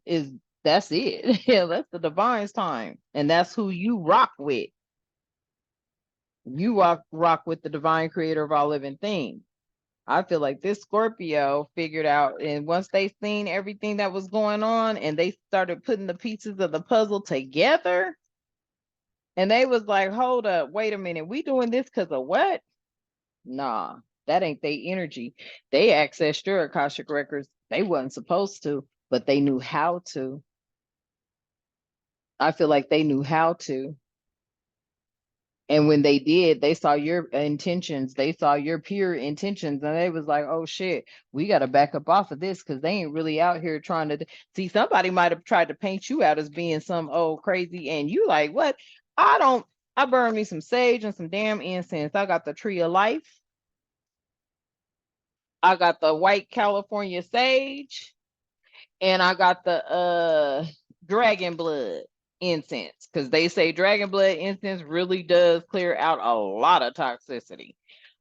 is that's it. Yeah, that's the divine's time. And that's who you rock with. You rock with the divine creator of all living things. I feel like this Scorpio figured out, and once they seen everything that was going on and they started putting the pieces of the puzzle together, and they was like, hold up, wait a minute, we doing this because of what? Nah, that ain't their energy. They accessed your Akashic records. They wasn't supposed to, but they knew how to. I feel like they knew how to. And when they did, they saw your intentions. They saw your pure intentions, and they was like, "Oh shit, we got to back up off of this because they ain't really out here trying to see." Somebody might have tried to paint you out as being some old crazy, and you like, "What? I don't. I burned me some sage and some damn incense. I got the tree of life. I got the white California sage, and I got the dragon blood incense because they say dragon blood incense really does clear out a lot of toxicity,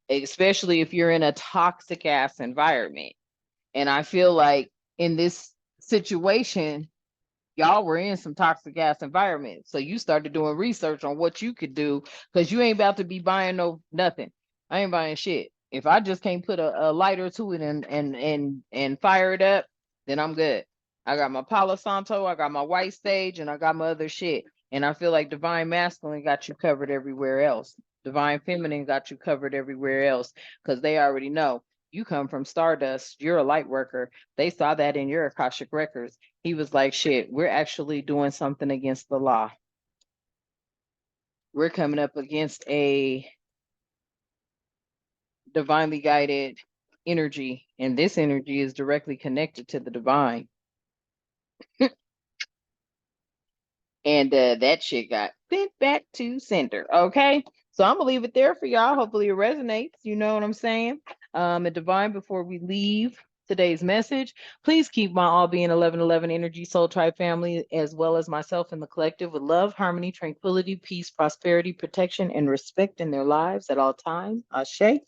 especially if you're in a toxic ass environment. And I feel like in this situation, y'all were in some toxic ass environments. So you started doing research on what you could do because you ain't about to be buying no nothing. I ain't buying shit. If I just can't put a lighter to it and fire it up, then I'm good. I got my Palo Santo, I got my white sage, and I got my other shit. And I feel like Divine Masculine got you covered everywhere else. Divine Feminine got you covered everywhere else because they already know you come from Stardust. You're a light worker. They saw that in your Akashic records. He was like, shit, we're actually doing something against the law. We're coming up against a divinely guided energy, and this energy is directly connected to the divine. And that shit got sent back to sender. Okay. So I'm gonna leave it there for y'all. Hopefully it resonates. You know what I'm saying? And divine, before we leave today's message, please keep my all being 1111 energy soul tribe family, as well as myself and the collective, with love, harmony, tranquility, peace, prosperity, protection, and respect in their lives at all times. Ashe.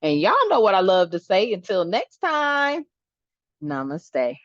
And y'all know what I love to say. Until next time, namaste.